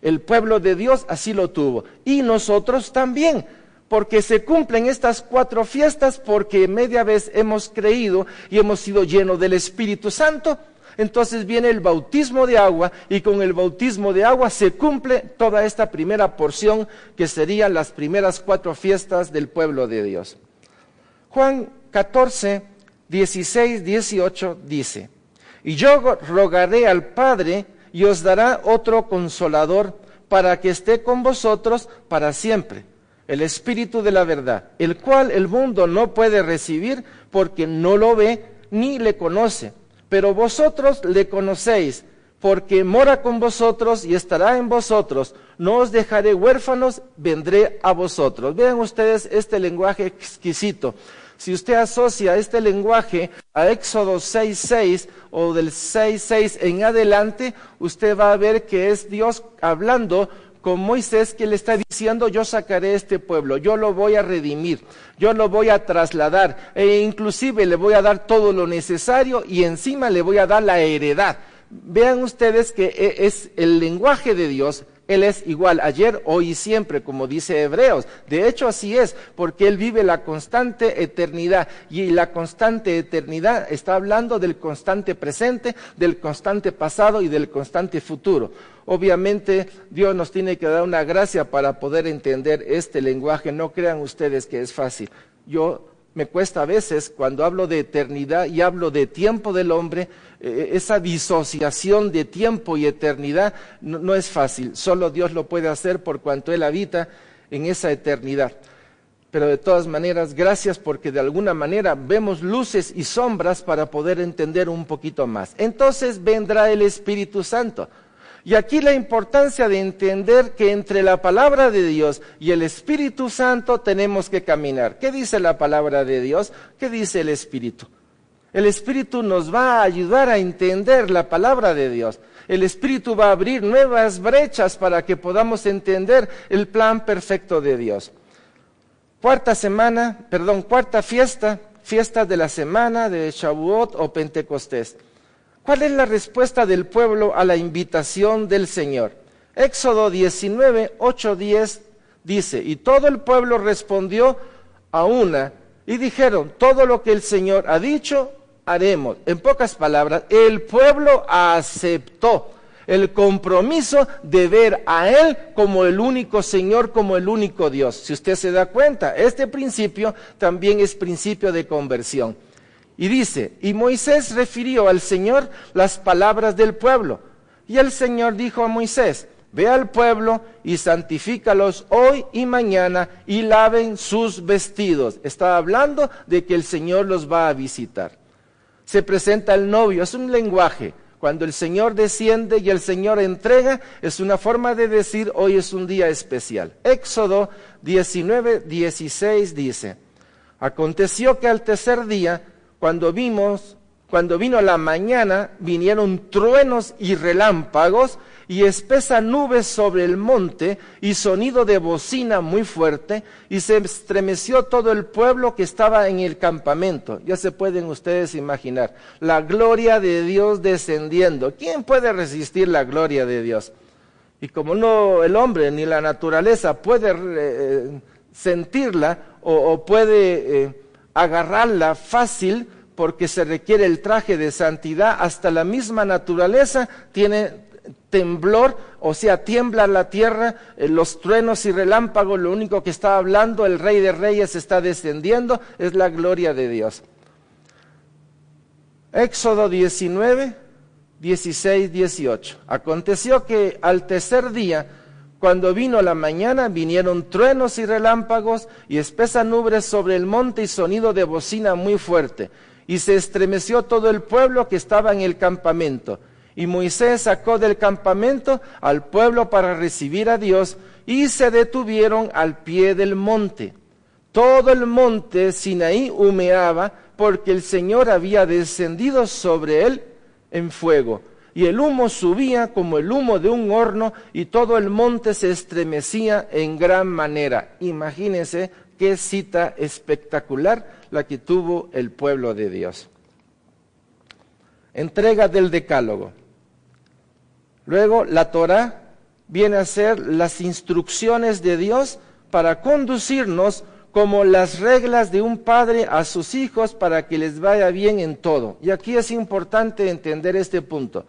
El pueblo de Dios así lo tuvo. Y nosotros también. Porque se cumplen estas 4 fiestas porque media vez hemos creído y hemos sido llenos del Espíritu Santo. Entonces viene el bautismo de agua y con el bautismo de agua se cumple toda esta primera porción que serían las primeras 4 fiestas del pueblo de Dios. Juan 14, 16, 18 dice: y yo rogaré al Padre y os dará otro consolador para que esté con vosotros para siempre. El Espíritu de la verdad, el cual el mundo no puede recibir porque no lo ve ni le conoce. Pero vosotros le conocéis, porque mora con vosotros y estará en vosotros. No os dejaré huérfanos, vendré a vosotros. Vean ustedes este lenguaje exquisito. Si usted asocia este lenguaje a Éxodo 6:6 o del 6:6 en adelante, usted va a ver que es Dios hablando con Moisés, que le está diciendo: yo sacaré este pueblo, yo lo voy a redimir, yo lo voy a trasladar, e inclusive le voy a dar todo lo necesario y encima le voy a dar la heredad. Vean ustedes que es el lenguaje de Dios. Él es igual ayer, hoy y siempre, como dice Hebreos. De hecho, así es, porque Él vive la constante eternidad. Y la constante eternidad está hablando del constante presente, del constante pasado y del constante futuro. Obviamente, Dios nos tiene que dar una gracia para poder entender este lenguaje. No crean ustedes que es fácil. Me cuesta a veces, cuando hablo de eternidad y hablo de tiempo del hombre, esa disociación de tiempo y eternidad no es fácil. Solo Dios lo puede hacer por cuanto Él habita en esa eternidad. Pero de todas maneras, gracias porque de alguna manera vemos luces y sombras para poder entender un poquito más. Entonces vendrá el Espíritu Santo. Y aquí la importancia de entender que entre la palabra de Dios y el Espíritu Santo tenemos que caminar. ¿Qué dice la palabra de Dios? ¿Qué dice el Espíritu? El Espíritu nos va a ayudar a entender la palabra de Dios. El Espíritu va a abrir nuevas brechas para que podamos entender el plan perfecto de Dios. Cuarta fiesta, fiesta de la semana de Shavuot o Pentecostés. ¿Cuál es la respuesta del pueblo a la invitación del Señor? Éxodo 19, 8, 10 dice, y todo el pueblo respondió a una, y dijeron, todo lo que el Señor ha dicho, haremos. En pocas palabras, el pueblo aceptó el compromiso de ver a Él como el único Señor, como el único Dios. Si usted se da cuenta, este principio también es principio de conversión. Y dice, y Moisés refirió al Señor las palabras del pueblo. Y el Señor dijo a Moisés, ve al pueblo y santifícalos hoy y mañana y laven sus vestidos. Está hablando de que el Señor los va a visitar. Se presenta el novio, es un lenguaje. Cuando el Señor desciende y el Señor entrega, es una forma de decir, hoy es un día especial. Éxodo 19, 16 dice, aconteció que al tercer día, cuando vino la mañana, vinieron truenos y relámpagos y espesa nube sobre el monte y sonido de bocina muy fuerte y se estremeció todo el pueblo que estaba en el campamento. Ya se pueden ustedes imaginar, la gloria de Dios descendiendo. ¿Quién puede resistir la gloria de Dios? Y como no el hombre ni la naturaleza puede sentirla o puede agarrarla fácil, porque se requiere el traje de santidad, hasta la misma naturaleza tiene temblor, o sea, tiembla la tierra, los truenos y relámpagos, lo único que está hablando, el Rey de Reyes está descendiendo, es la gloria de Dios. Éxodo 19, 16, 18. Aconteció que al tercer día, cuando vino la mañana, vinieron truenos y relámpagos y espesa nube sobre el monte y sonido de bocina muy fuerte. Y se estremeció todo el pueblo que estaba en el campamento. Y Moisés sacó del campamento al pueblo para recibir a Dios y se detuvieron al pie del monte. Todo el monte Sinaí humeaba porque el Señor había descendido sobre él en fuego. Y el humo subía como el humo de un horno y todo el monte se estremecía en gran manera. Imagínense qué cita espectacular la que tuvo el pueblo de Dios. Entrega del Decálogo. Luego la Torá viene a ser las instrucciones de Dios para conducirnos como las reglas de un padre a sus hijos para que les vaya bien en todo. Y aquí es importante entender este punto.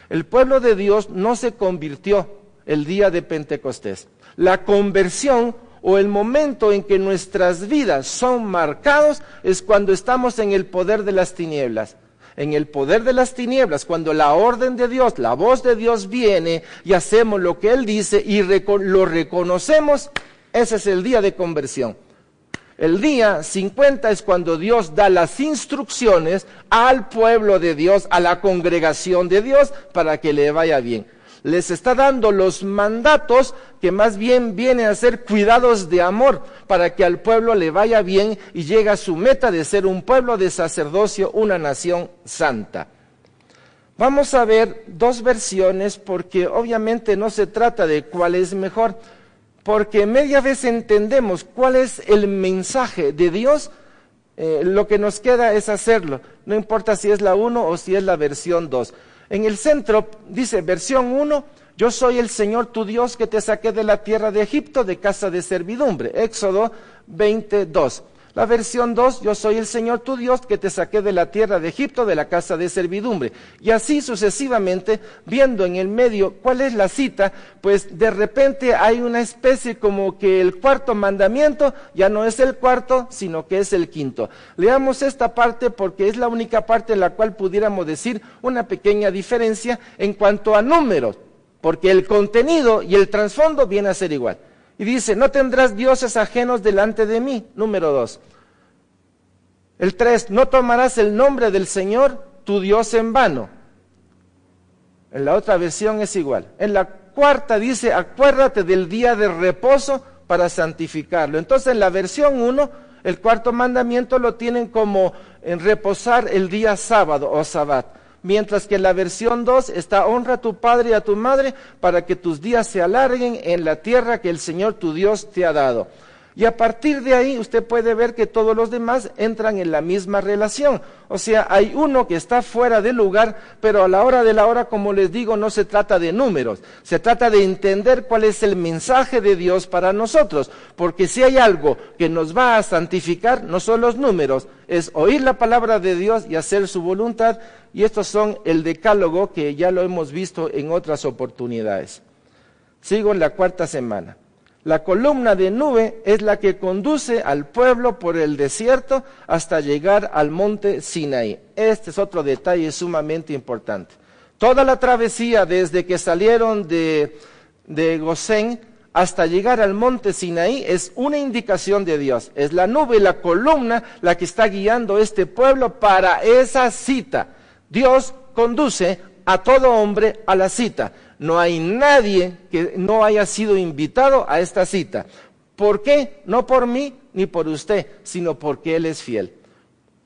El pueblo de Dios no se convirtió el día de Pentecostés. La conversión o el momento en que nuestras vidas son marcados es cuando estamos en el poder de las tinieblas. En el poder de las tinieblas, cuando la orden de Dios, la voz de Dios viene y hacemos lo que Él dice y lo reconocemos, ese es el día de conversión. El día 50 es cuando Dios da las instrucciones al pueblo de Dios, a la congregación de Dios, para que le vaya bien. Les está dando los mandatos que más bien vienen a ser cuidados de amor para que al pueblo le vaya bien y llegue a su meta de ser un pueblo de sacerdocio, una nación santa. Vamos a ver dos versiones porque obviamente no se trata de cuál es mejor, porque media vez entendemos cuál es el mensaje de Dios, lo que nos queda es hacerlo, no importa si es la 1 o si es la versión 2. En el centro dice, versión 1, yo soy el Señor tu Dios que te saqué de la tierra de Egipto, de casa de servidumbre. Éxodo 22. La versión 2, yo soy el Señor tu Dios que te saqué de la tierra de Egipto, de la casa de servidumbre. Y así sucesivamente, viendo en el medio cuál es la cita, pues de repente hay una especie como que el cuarto mandamiento ya no es el cuarto, sino que es el quinto. Leamos esta parte porque es la única parte en la cual pudiéramos decir una pequeña diferencia en cuanto a números, porque el contenido y el trasfondo viene a ser igual. Y dice, no tendrás dioses ajenos delante de mí. Número 2. El 3, no tomarás el nombre del Señor, tu Dios, en vano. En la otra versión es igual. En la 4 dice, acuérdate del día de reposo para santificarlo. Entonces en la versión 1, el 4 mandamiento lo tienen como en reposar el día sábado o sabbat. Mientras que en la versión 2 está, honra a tu padre y a tu madre para que tus días se alarguen en la tierra que el Señor tu Dios te ha dado. Y a partir de ahí usted puede ver que todos los demás entran en la misma relación. O sea, hay uno que está fuera de lugar, pero a la hora de la hora, como les digo, no se trata de números. Se trata de entender cuál es el mensaje de Dios para nosotros. Porque si hay algo que nos va a santificar, no son los números, es oír la palabra de Dios y hacer su voluntad. Y estos son el decálogo que ya lo hemos visto en otras oportunidades. Sigo en la 4ª semana. La columna de nube es la que conduce al pueblo por el desierto hasta llegar al monte Sinaí. Este es otro detalle sumamente importante. Toda la travesía desde que salieron de Gosén hasta llegar al monte Sinaí es una indicación de Dios. Es la nube y la columna la que está guiando este pueblo para esa cita. Dios conduce a todo hombre a la cita. No hay nadie que no haya sido invitado a esta cita. ¿Por qué? No por mí ni por usted, sino porque Él es fiel.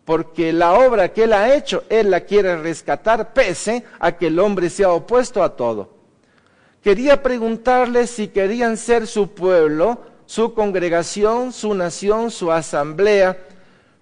Porque la obra que Él ha hecho, Él la quiere rescatar pese a que el hombre se ha opuesto a todo. Quería preguntarles si querían ser su pueblo, su congregación, su nación, su asamblea.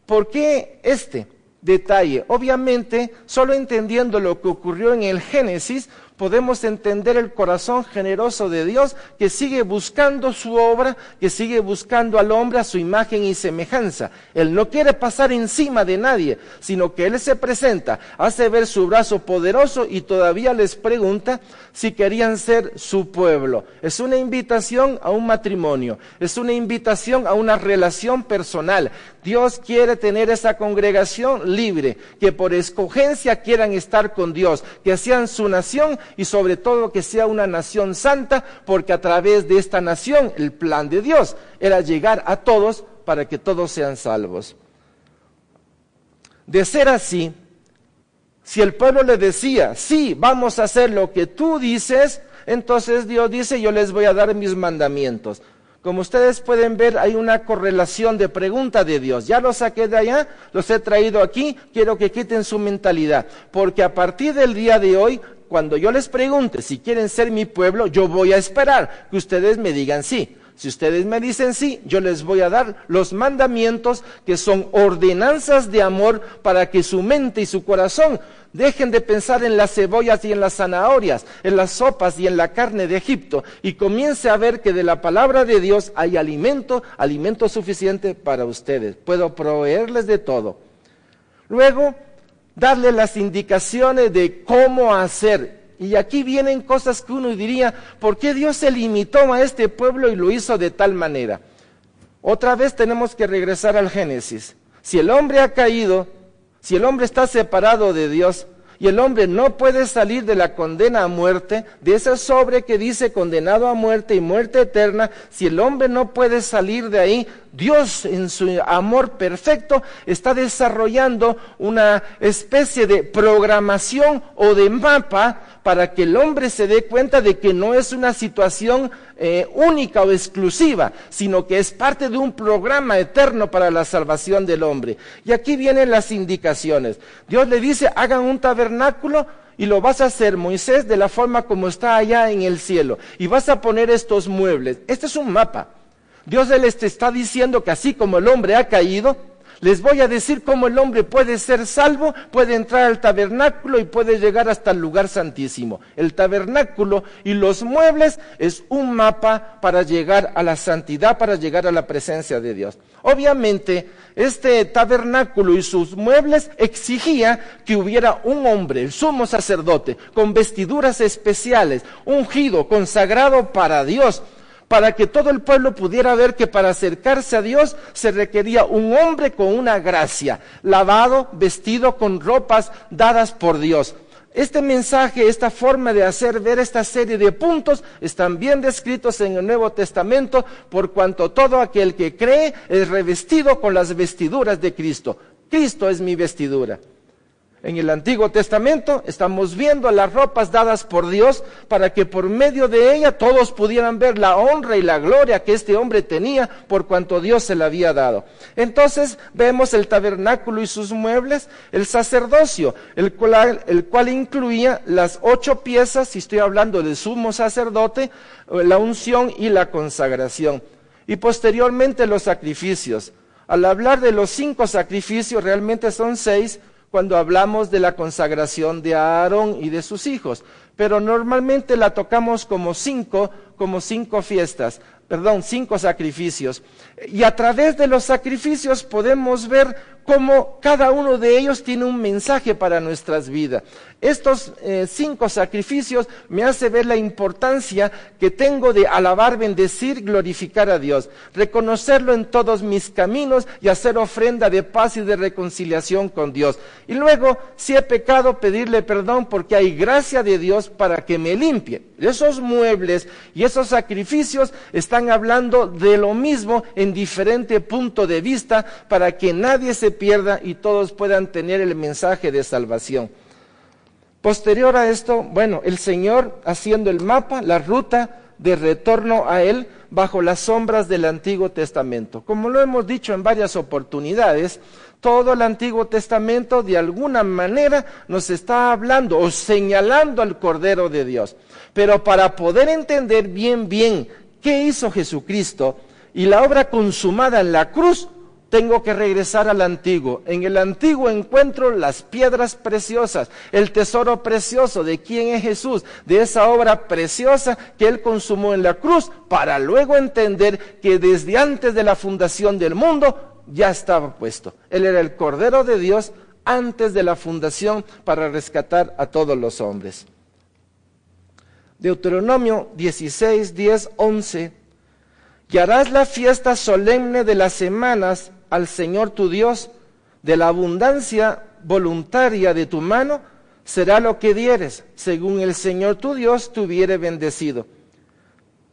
¿Por qué este detalle? Obviamente, solo entendiendo lo que ocurrió en el Génesis, podemos entender el corazón generoso de Dios que sigue buscando su obra, que sigue buscando al hombre a su imagen y semejanza. Él no quiere pasar encima de nadie, sino que Él se presenta, hace ver su brazo poderoso y todavía les pregunta si querían ser su pueblo. Es una invitación a un matrimonio, es una invitación a una relación personal. Dios quiere tener esa congregación libre, que por escogencia quieran estar con Dios, que sean su nación y sobre todo que sea una nación santa, porque a través de esta nación el plan de Dios era llegar a todos para que todos sean salvos. De ser así, si el pueblo le decía, sí, vamos a hacer lo que tú dices, entonces Dios dice, yo les voy a dar mis mandamientos. Como ustedes pueden ver, hay una correlación de pregunta de Dios. Ya los saqué de allá, los he traído aquí, quiero que quiten su mentalidad. Porque a partir del día de hoy, cuando yo les pregunte si quieren ser mi pueblo, yo voy a esperar que ustedes me digan sí. Si ustedes me dicen sí, yo les voy a dar los mandamientos que son ordenanzas de amor para que su mente y su corazón dejen de pensar en las cebollas y en las zanahorias, en las sopas y en la carne de Egipto y comience a ver que de la palabra de Dios hay alimento suficiente para ustedes. Puedo proveerles de todo. Luego, darle las indicaciones de cómo hacer. Y aquí vienen cosas que uno diría, ¿por qué Dios se limitó a este pueblo y lo hizo de tal manera? Otra vez tenemos que regresar al Génesis. Si el hombre ha caído, si el hombre está separado de Dios y el hombre no puede salir de la condena a muerte, de ese sobre que dice condenado a muerte y muerte eterna, si el hombre no puede salir de ahí, Dios en su amor perfecto está desarrollando una especie de programación o de mapa para que el hombre se dé cuenta de que no es una situación única o exclusiva, sino que es parte de un programa eterno para la salvación del hombre. Y aquí vienen las indicaciones. Dios le dice, hagan un tabernáculo y lo vas a hacer, Moisés, de la forma como está allá en el cielo. Y vas a poner estos muebles. Este es un mapa. Dios les está diciendo que así como el hombre ha caído, les voy a decir cómo el hombre puede ser salvo, puede entrar al tabernáculo y puede llegar hasta el lugar santísimo. El tabernáculo y los muebles es un mapa para llegar a la santidad, para llegar a la presencia de Dios. Obviamente, este tabernáculo y sus muebles exigía que hubiera un hombre, el sumo sacerdote, con vestiduras especiales, ungido, consagrado para Dios, para que todo el pueblo pudiera ver que para acercarse a Dios se requería un hombre con una gracia, lavado, vestido con ropas dadas por Dios. Este mensaje, esta forma de hacer ver esta serie de puntos están bien descritos en el Nuevo Testamento, por cuanto todo aquel que cree es revestido con las vestiduras de Cristo. Cristo es mi vestidura. En el Antiguo Testamento estamos viendo las ropas dadas por Dios para que por medio de ella todos pudieran ver la honra y la gloria que este hombre tenía por cuanto Dios se la había dado. Entonces vemos el tabernáculo y sus muebles, el sacerdocio, el cual incluía las 8 piezas, si estoy hablando del sumo sacerdote, la unción y la consagración. Y posteriormente los sacrificios. Al hablar de los 5 sacrificios, realmente son 6, cuando hablamos de la consagración de Aarón y de sus hijos, pero normalmente la tocamos como 5 sacrificios. Y a través de los sacrificios podemos ver cómo cada uno de ellos tiene un mensaje para nuestras vidas. Estos 5 sacrificios me hace ver la importancia que tengo de alabar, bendecir, glorificar a Dios, reconocerlo en todos mis caminos y hacer ofrenda de paz y de reconciliación con Dios. Y luego, si he pecado, pedirle perdón porque hay gracia de Dios para que me limpie. Esos muebles y esos sacrificios están hablando de lo mismo en diferente punto de vista para que nadie se pierda y todos puedan tener el mensaje de salvación. Posterior a esto, el Señor haciendo el mapa, la ruta de retorno a Él bajo las sombras del Antiguo Testamento. Como lo hemos dicho en varias oportunidades, todo el Antiguo Testamento de alguna manera nos está hablando o señalando al Cordero de Dios. Pero para poder entender bien qué hizo Jesucristo y la obra consumada en la cruz, tengo que regresar al Antiguo. En el Antiguo encuentro las piedras preciosas, el tesoro precioso de quién es Jesús, de esa obra preciosa que Él consumó en la cruz, para luego entender que desde antes de la fundación del mundo ya estaba puesto. Él era el Cordero de Dios antes de la fundación para rescatar a todos los hombres. Deuteronomio 16, 10, 11. Y harás la fiesta solemne de las semanas al Señor tu Dios, de la abundancia voluntaria de tu mano, será lo que dieres, según el Señor tu Dios te hubiere bendecido.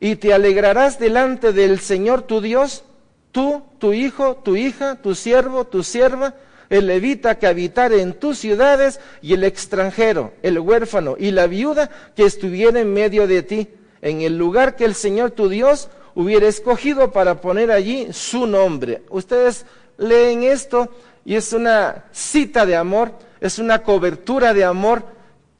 Y te alegrarás delante del Señor tu Dios, tú, tu hijo, tu hija, tu siervo, tu sierva, el levita que habitare en tus ciudades, y el extranjero, el huérfano y la viuda que estuviera en medio de ti, en el lugar que el Señor tu Dios hubiera escogido para poner allí su nombre. Ustedes leen esto y es una cita de amor, es una cobertura de amor.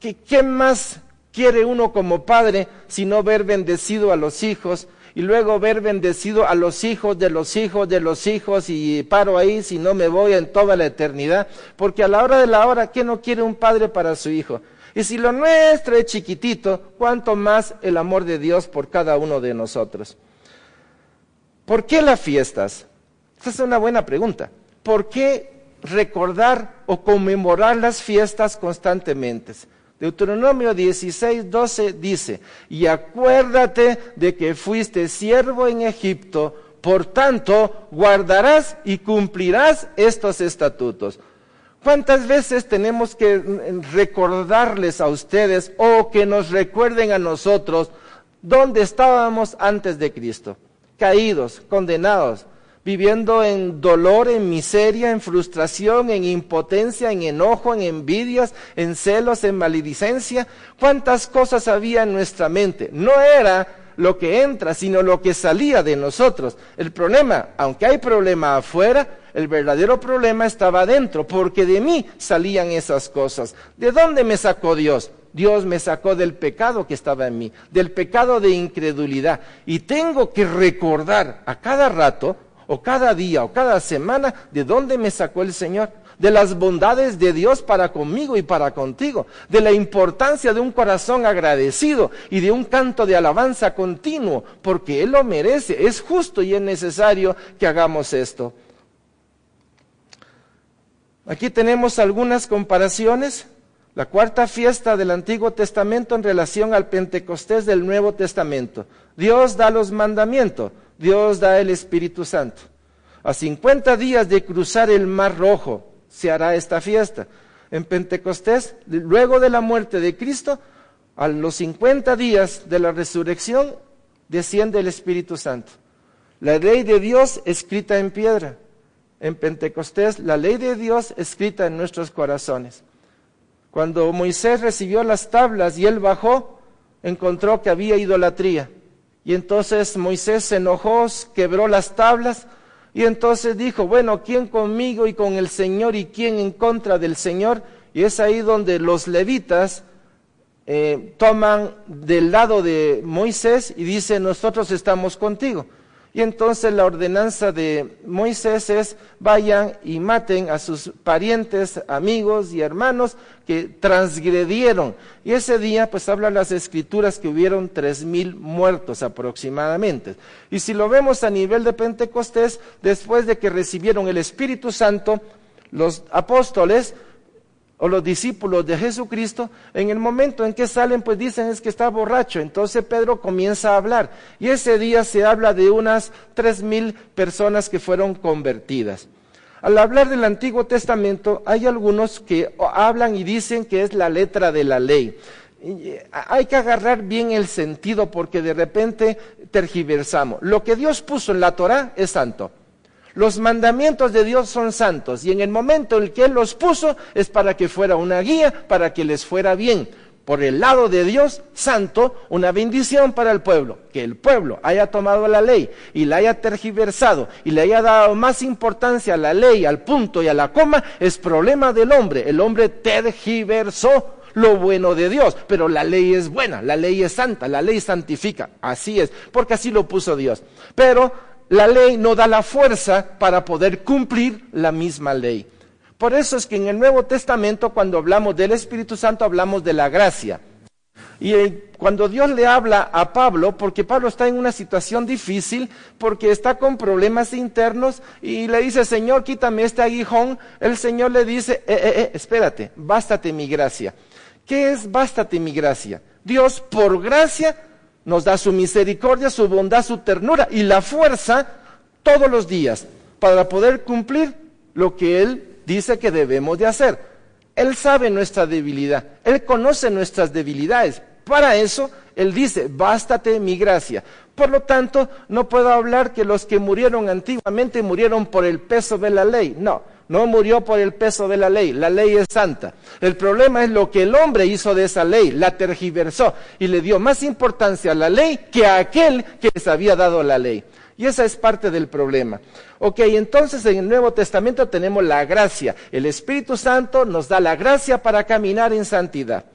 ¿Qué más quiere uno como padre sino ver bendecido a los hijos y luego ver bendecido a los hijos de los hijos de los hijos, y paro ahí si no me voy en toda la eternidad? Porque a la hora de la hora, ¿qué no quiere un padre para su hijo? Y si lo nuestro es chiquitito, ¿cuánto más el amor de Dios por cada uno de nosotros? ¿Por qué las fiestas? Esa es una buena pregunta. ¿Por qué recordar o conmemorar las fiestas constantemente? Deuteronomio 16, 12 dice: y acuérdate de que fuiste siervo en Egipto, por tanto guardarás y cumplirás estos estatutos. ¿Cuántas veces tenemos que recordarles a ustedes o que nos recuerden a nosotros dónde estábamos antes de Cristo? Caídos, condenados, viviendo en dolor, en miseria, en frustración, en impotencia, en enojo, en envidias, en celos, en maledicencia. ¿Cuántas cosas había en nuestra mente? No era lo que entra, sino lo que salía de nosotros. El problema, aunque hay problema afuera, el verdadero problema estaba adentro, porque de mí salían esas cosas. ¿De dónde me sacó Dios? Dios me sacó del pecado que estaba en mí, del pecado de incredulidad. Y tengo que recordar a cada rato, o cada día, o cada semana, de dónde me sacó el Señor, de las bondades de Dios para conmigo y para contigo, de la importancia de un corazón agradecido y de un canto de alabanza continuo, porque Él lo merece, es justo y es necesario que hagamos esto. Aquí tenemos algunas comparaciones. La cuarta fiesta del Antiguo Testamento en relación al Pentecostés del Nuevo Testamento. Dios da los mandamientos, Dios da el Espíritu Santo. A 50 días de cruzar el Mar Rojo se hará esta fiesta. En Pentecostés, luego de la muerte de Cristo, a los 50 días de la resurrección, desciende el Espíritu Santo. La ley de Dios escrita en piedra. En Pentecostés, la ley de Dios escrita en nuestros corazones. Cuando Moisés recibió las tablas y él bajó, encontró que había idolatría. Y entonces Moisés se enojó, quebró las tablas, y entonces dijo, bueno, ¿quién conmigo y con el Señor y quién en contra del Señor? Y es ahí donde los levitas toman del lado de Moisés y dicen, nosotros estamos contigo. Y entonces la ordenanza de Moisés es, vayan y maten a sus parientes, amigos y hermanos que transgredieron. Y ese día, pues hablan las escrituras que hubieron 3,000 muertos aproximadamente. Y si lo vemos a nivel de Pentecostés, después de que recibieron el Espíritu Santo, los apóstoles o los discípulos de Jesucristo, en el momento en que salen, pues dicen es que está borracho. Entonces Pedro comienza a hablar, y ese día se habla de unas 3,000 personas que fueron convertidas. Al hablar del Antiguo Testamento, hay algunos que hablan y dicen que es la letra de la ley. Y hay que agarrar bien el sentido, porque de repente tergiversamos. Lo que Dios puso en la Torá es santo. Los mandamientos de Dios son santos, y en el momento en que Él los puso es para que fuera una guía, para que les fuera bien. Por el lado de Dios, santo, una bendición para el pueblo. Que el pueblo haya tomado la ley y la haya tergiversado y le haya dado más importancia a la ley, al punto y a la coma, es problema del hombre. El hombre tergiversó lo bueno de Dios, pero la ley es buena, la ley es santa, la ley santifica. Así es, porque así lo puso Dios. Pero la ley no da la fuerza para poder cumplir la misma ley. Por eso es que en el Nuevo Testamento, cuando hablamos del Espíritu Santo, hablamos de la gracia. Y cuando Dios le habla a Pablo, porque Pablo está en una situación difícil, porque está con problemas internos, y le dice, Señor, quítame este aguijón, el Señor le dice, espérate, bástate mi gracia. ¿Qué es bástate mi gracia? Dios, por gracia, nos da su misericordia, su bondad, su ternura y la fuerza todos los días para poder cumplir lo que Él dice que debemos de hacer. Él sabe nuestra debilidad, Él conoce nuestras debilidades. Para eso, Él dice, bástate mi gracia. Por lo tanto, no puedo hablar que los que murieron antiguamente murieron por el peso de la ley. No murió por el peso de la ley es santa. El problema es lo que el hombre hizo de esa ley, la tergiversó y le dio más importancia a la ley que a aquel que les había dado la ley. Y esa es parte del problema. Ok, entonces en el Nuevo Testamento tenemos la gracia. El Espíritu Santo nos da la gracia para caminar en santidad.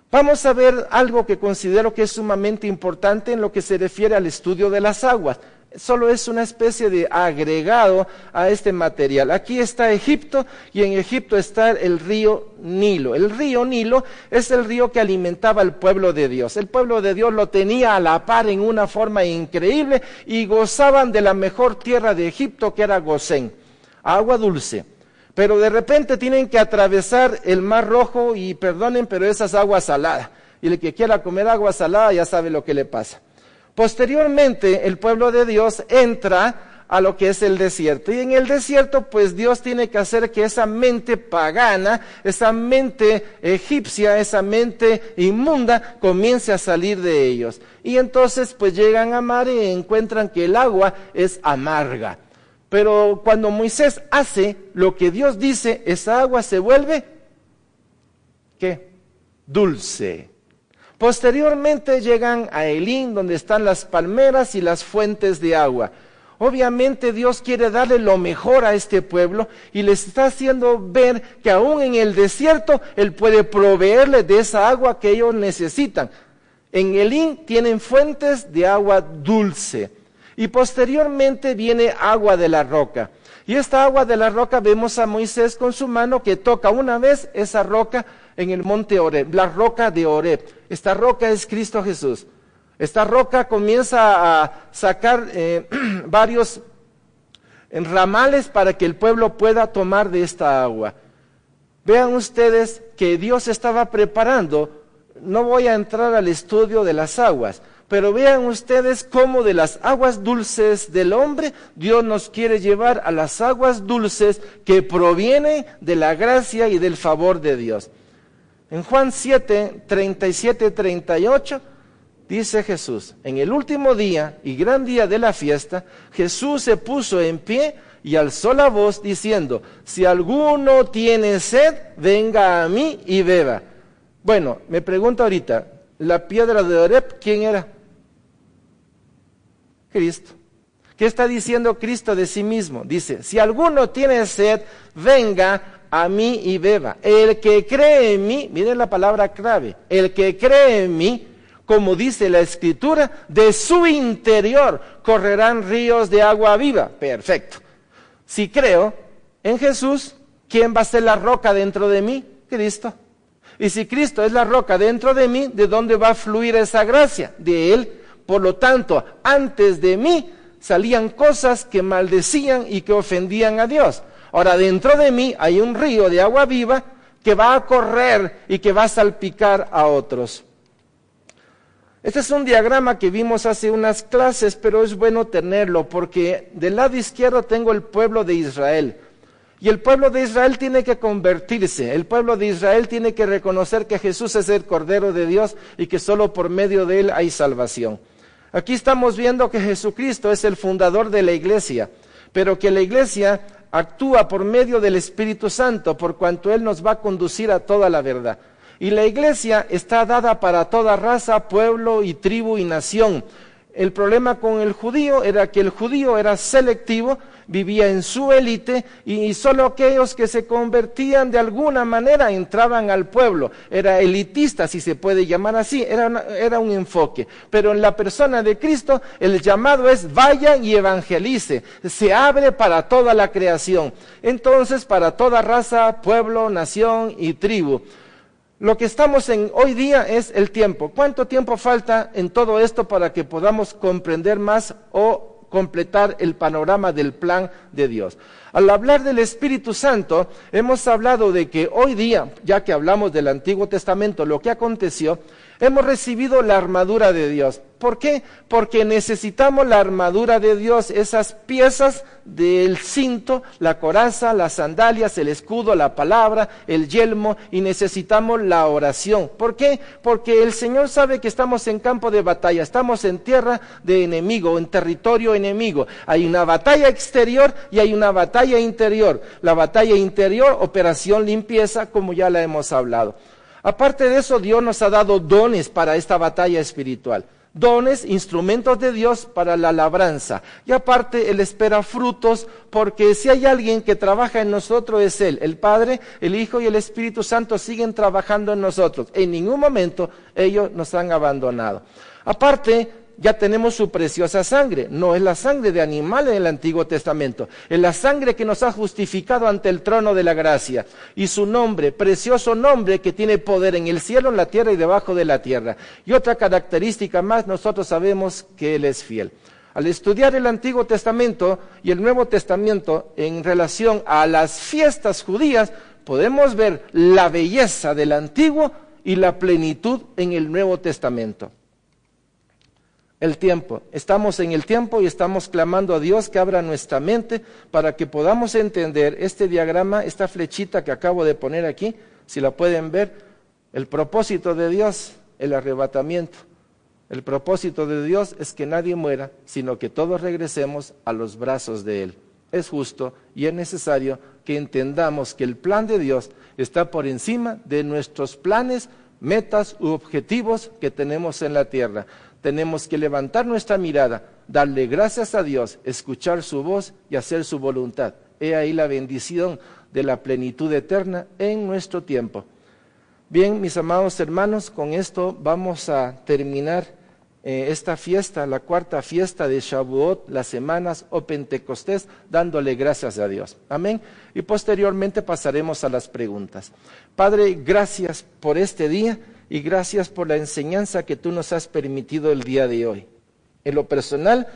Vamos a ver algo que considero que es sumamente importante en lo que se refiere al estudio de las aguas. Solo es una especie de agregado a este material. Aquí está Egipto, y en Egipto está el río Nilo. El río Nilo es el río que alimentaba al pueblo de Dios. El pueblo de Dios lo tenía a la par en una forma increíble, y gozaban de la mejor tierra de Egipto, que era Gosén, agua dulce. Pero de repente tienen que atravesar el Mar Rojo, y perdonen, pero esa es agua salada. Y el que quiera comer agua salada ya sabe lo que le pasa. Posteriormente, el pueblo de Dios entra a lo que es el desierto. Y en el desierto, pues Dios tiene que hacer que esa mente pagana, esa mente egipcia, esa mente inmunda, comience a salir de ellos. Y entonces, pues llegan a mar y encuentran que el agua es amarga. Pero cuando Moisés hace lo que Dios dice, esa agua se vuelve, ¿qué? Dulce. Posteriormente llegan a Elín, donde están las palmeras y las fuentes de agua. Obviamente Dios quiere darle lo mejor a este pueblo, y les está haciendo ver que aún en el desierto Él puede proveerles de esa agua que ellos necesitan. En Elín tienen fuentes de agua dulce. Y posteriormente viene agua de la roca. Y esta agua de la roca, vemos a Moisés con su mano que toca una vez esa roca en el monte Oreb, la roca de Oreb. Esta roca es Cristo Jesús. Esta roca comienza a sacar varios ramales para que el pueblo pueda tomar de esta agua. Vean ustedes que Dios estaba preparando. No voy a entrar al estudio de las aguas, Pero vean ustedes cómo de las aguas dulces del hombre, Dios nos quiere llevar a las aguas dulces que provienen de la gracia y del favor de Dios. En Juan 7, 37, 38, dice Jesús: en el último día y gran día de la fiesta, Jesús se puso en pie y alzó la voz diciendo: si alguno tiene sed, venga a mí y beba. Bueno, me pregunto ahorita, ¿la piedra de Oreb quién era? Cristo. ¿Qué está diciendo Cristo de sí mismo? Dice: si alguno tiene sed, venga a mí y beba. El que cree en mí, miren la palabra clave, el que cree en mí, como dice la Escritura, de su interior correrán ríos de agua viva. Perfecto. Si creo en Jesús, ¿quién va a ser la roca dentro de mí? Cristo. Y si Cristo es la roca dentro de mí, ¿de dónde va a fluir esa gracia? De Él. Por lo tanto, antes de mí salían cosas que maldecían y que ofendían a Dios. Ahora, dentro de mí hay un río de agua viva que va a correr y que va a salpicar a otros. Este es un diagrama que vimos hace unas clases, pero es bueno tenerlo porque del lado izquierdo tengo el pueblo de Israel. Y el pueblo de Israel tiene que convertirse, el pueblo de Israel tiene que reconocer que Jesús es el Cordero de Dios y que solo por medio de Él hay salvación. Aquí estamos viendo que Jesucristo es el fundador de la iglesia, pero que la iglesia actúa por medio del Espíritu Santo, por cuanto Él nos va a conducir a toda la verdad. Y la iglesia está dada para toda raza, pueblo y tribu y nación. El problema con el judío era que el judío era selectivo, vivía en su élite y solo aquellos que se convertían de alguna manera entraban al pueblo. Era elitista, si se puede llamar así, era un enfoque. Pero en la persona de Cristo el llamado es: vaya y evangelice, se abre para toda la creación. Entonces, para toda raza, pueblo, nación y tribu. Lo que estamos en hoy día es el tiempo. ¿Cuánto tiempo falta en todo esto para que podamos comprender más o completar el panorama del plan de Dios? Al hablar del Espíritu Santo, hemos hablado de que hoy día, ya que hablamos del Antiguo Testamento, lo que aconteció, hemos recibido la armadura de Dios. ¿Por qué? Porque necesitamos la armadura de Dios, esas piezas del cinto, la coraza, las sandalias, el escudo, la palabra, el yelmo, y necesitamos la oración. ¿Por qué? Porque el Señor sabe que estamos en campo de batalla, estamos en tierra de enemigo, en territorio enemigo. Hay una batalla exterior y hay una batalla interior. La batalla interior, operación limpieza, como ya la hemos hablado. Aparte de eso, Dios nos ha dado dones para esta batalla espiritual. Dones, instrumentos de Dios para la labranza. Y aparte, Él espera frutos, porque si hay alguien que trabaja en nosotros es Él. El Padre, el Hijo y el Espíritu Santo siguen trabajando en nosotros. En ningún momento ellos nos han abandonado. Aparte, ya tenemos su preciosa sangre. No es la sangre de animales en el Antiguo Testamento. Es la sangre que nos ha justificado ante el trono de la gracia. Y su nombre, precioso nombre que tiene poder en el cielo, en la tierra y debajo de la tierra. Y otra característica más, nosotros sabemos que Él es fiel. Al estudiar el Antiguo Testamento y el Nuevo Testamento en relación a las fiestas judías, podemos ver la belleza del Antiguo y la plenitud en el Nuevo Testamento. El tiempo. Estamos en el tiempo y estamos clamando a Dios que abra nuestra mente para que podamos entender este diagrama, esta flechita que acabo de poner aquí, si la pueden ver, el propósito de Dios, el arrebatamiento. El propósito de Dios es que nadie muera, sino que todos regresemos a los brazos de Él. Es justo y es necesario que entendamos que el plan de Dios está por encima de nuestros planes, metas u objetivos que tenemos en la tierra. Tenemos que levantar nuestra mirada, darle gracias a Dios, escuchar su voz y hacer su voluntad. He ahí la bendición de la plenitud eterna en nuestro tiempo. Bien, mis amados hermanos, con esto vamos a terminar esta fiesta, la cuarta fiesta de Shavuot, las semanas o Pentecostés, dándole gracias a Dios. Amén. Y posteriormente pasaremos a las preguntas. Padre, gracias por este día. Y gracias por la enseñanza que tú nos has permitido el día de hoy. En lo personal,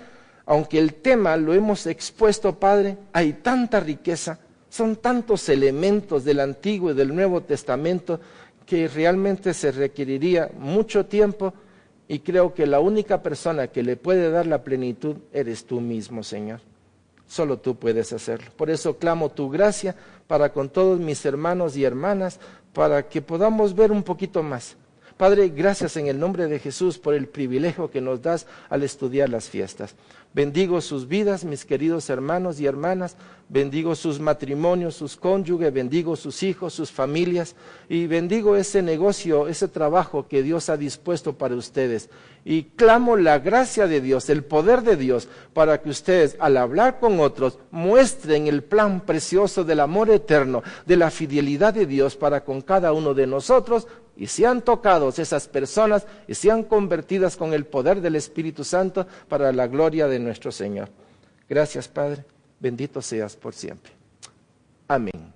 aunque el tema lo hemos expuesto, Padre, hay tanta riqueza, son tantos elementos del Antiguo y del Nuevo Testamento que realmente se requeriría mucho tiempo Y creo que la única persona que le puede dar la plenitud eres tú mismo, Señor. Solo tú puedes hacerlo. Por eso clamo tu gracia para con todos mis hermanos y hermanas, para que podamos ver un poquito más. Padre, gracias en el nombre de Jesús por el privilegio que nos das al estudiar las fiestas. Bendigo sus vidas, mis queridos hermanos y hermanas, bendigo sus matrimonios, sus cónyuges, bendigo sus hijos, sus familias, y bendigo ese negocio, ese trabajo que Dios ha dispuesto para ustedes. Y clamo la gracia de Dios, el poder de Dios, para que ustedes, al hablar con otros, muestren el plan precioso del amor eterno, de la fidelidad de Dios para con cada uno de nosotros, y sean tocados esas personas y sean convertidas con el poder del Espíritu Santo para la gloria de nuestro Señor. Gracias, Padre. Bendito seas por siempre. Amén.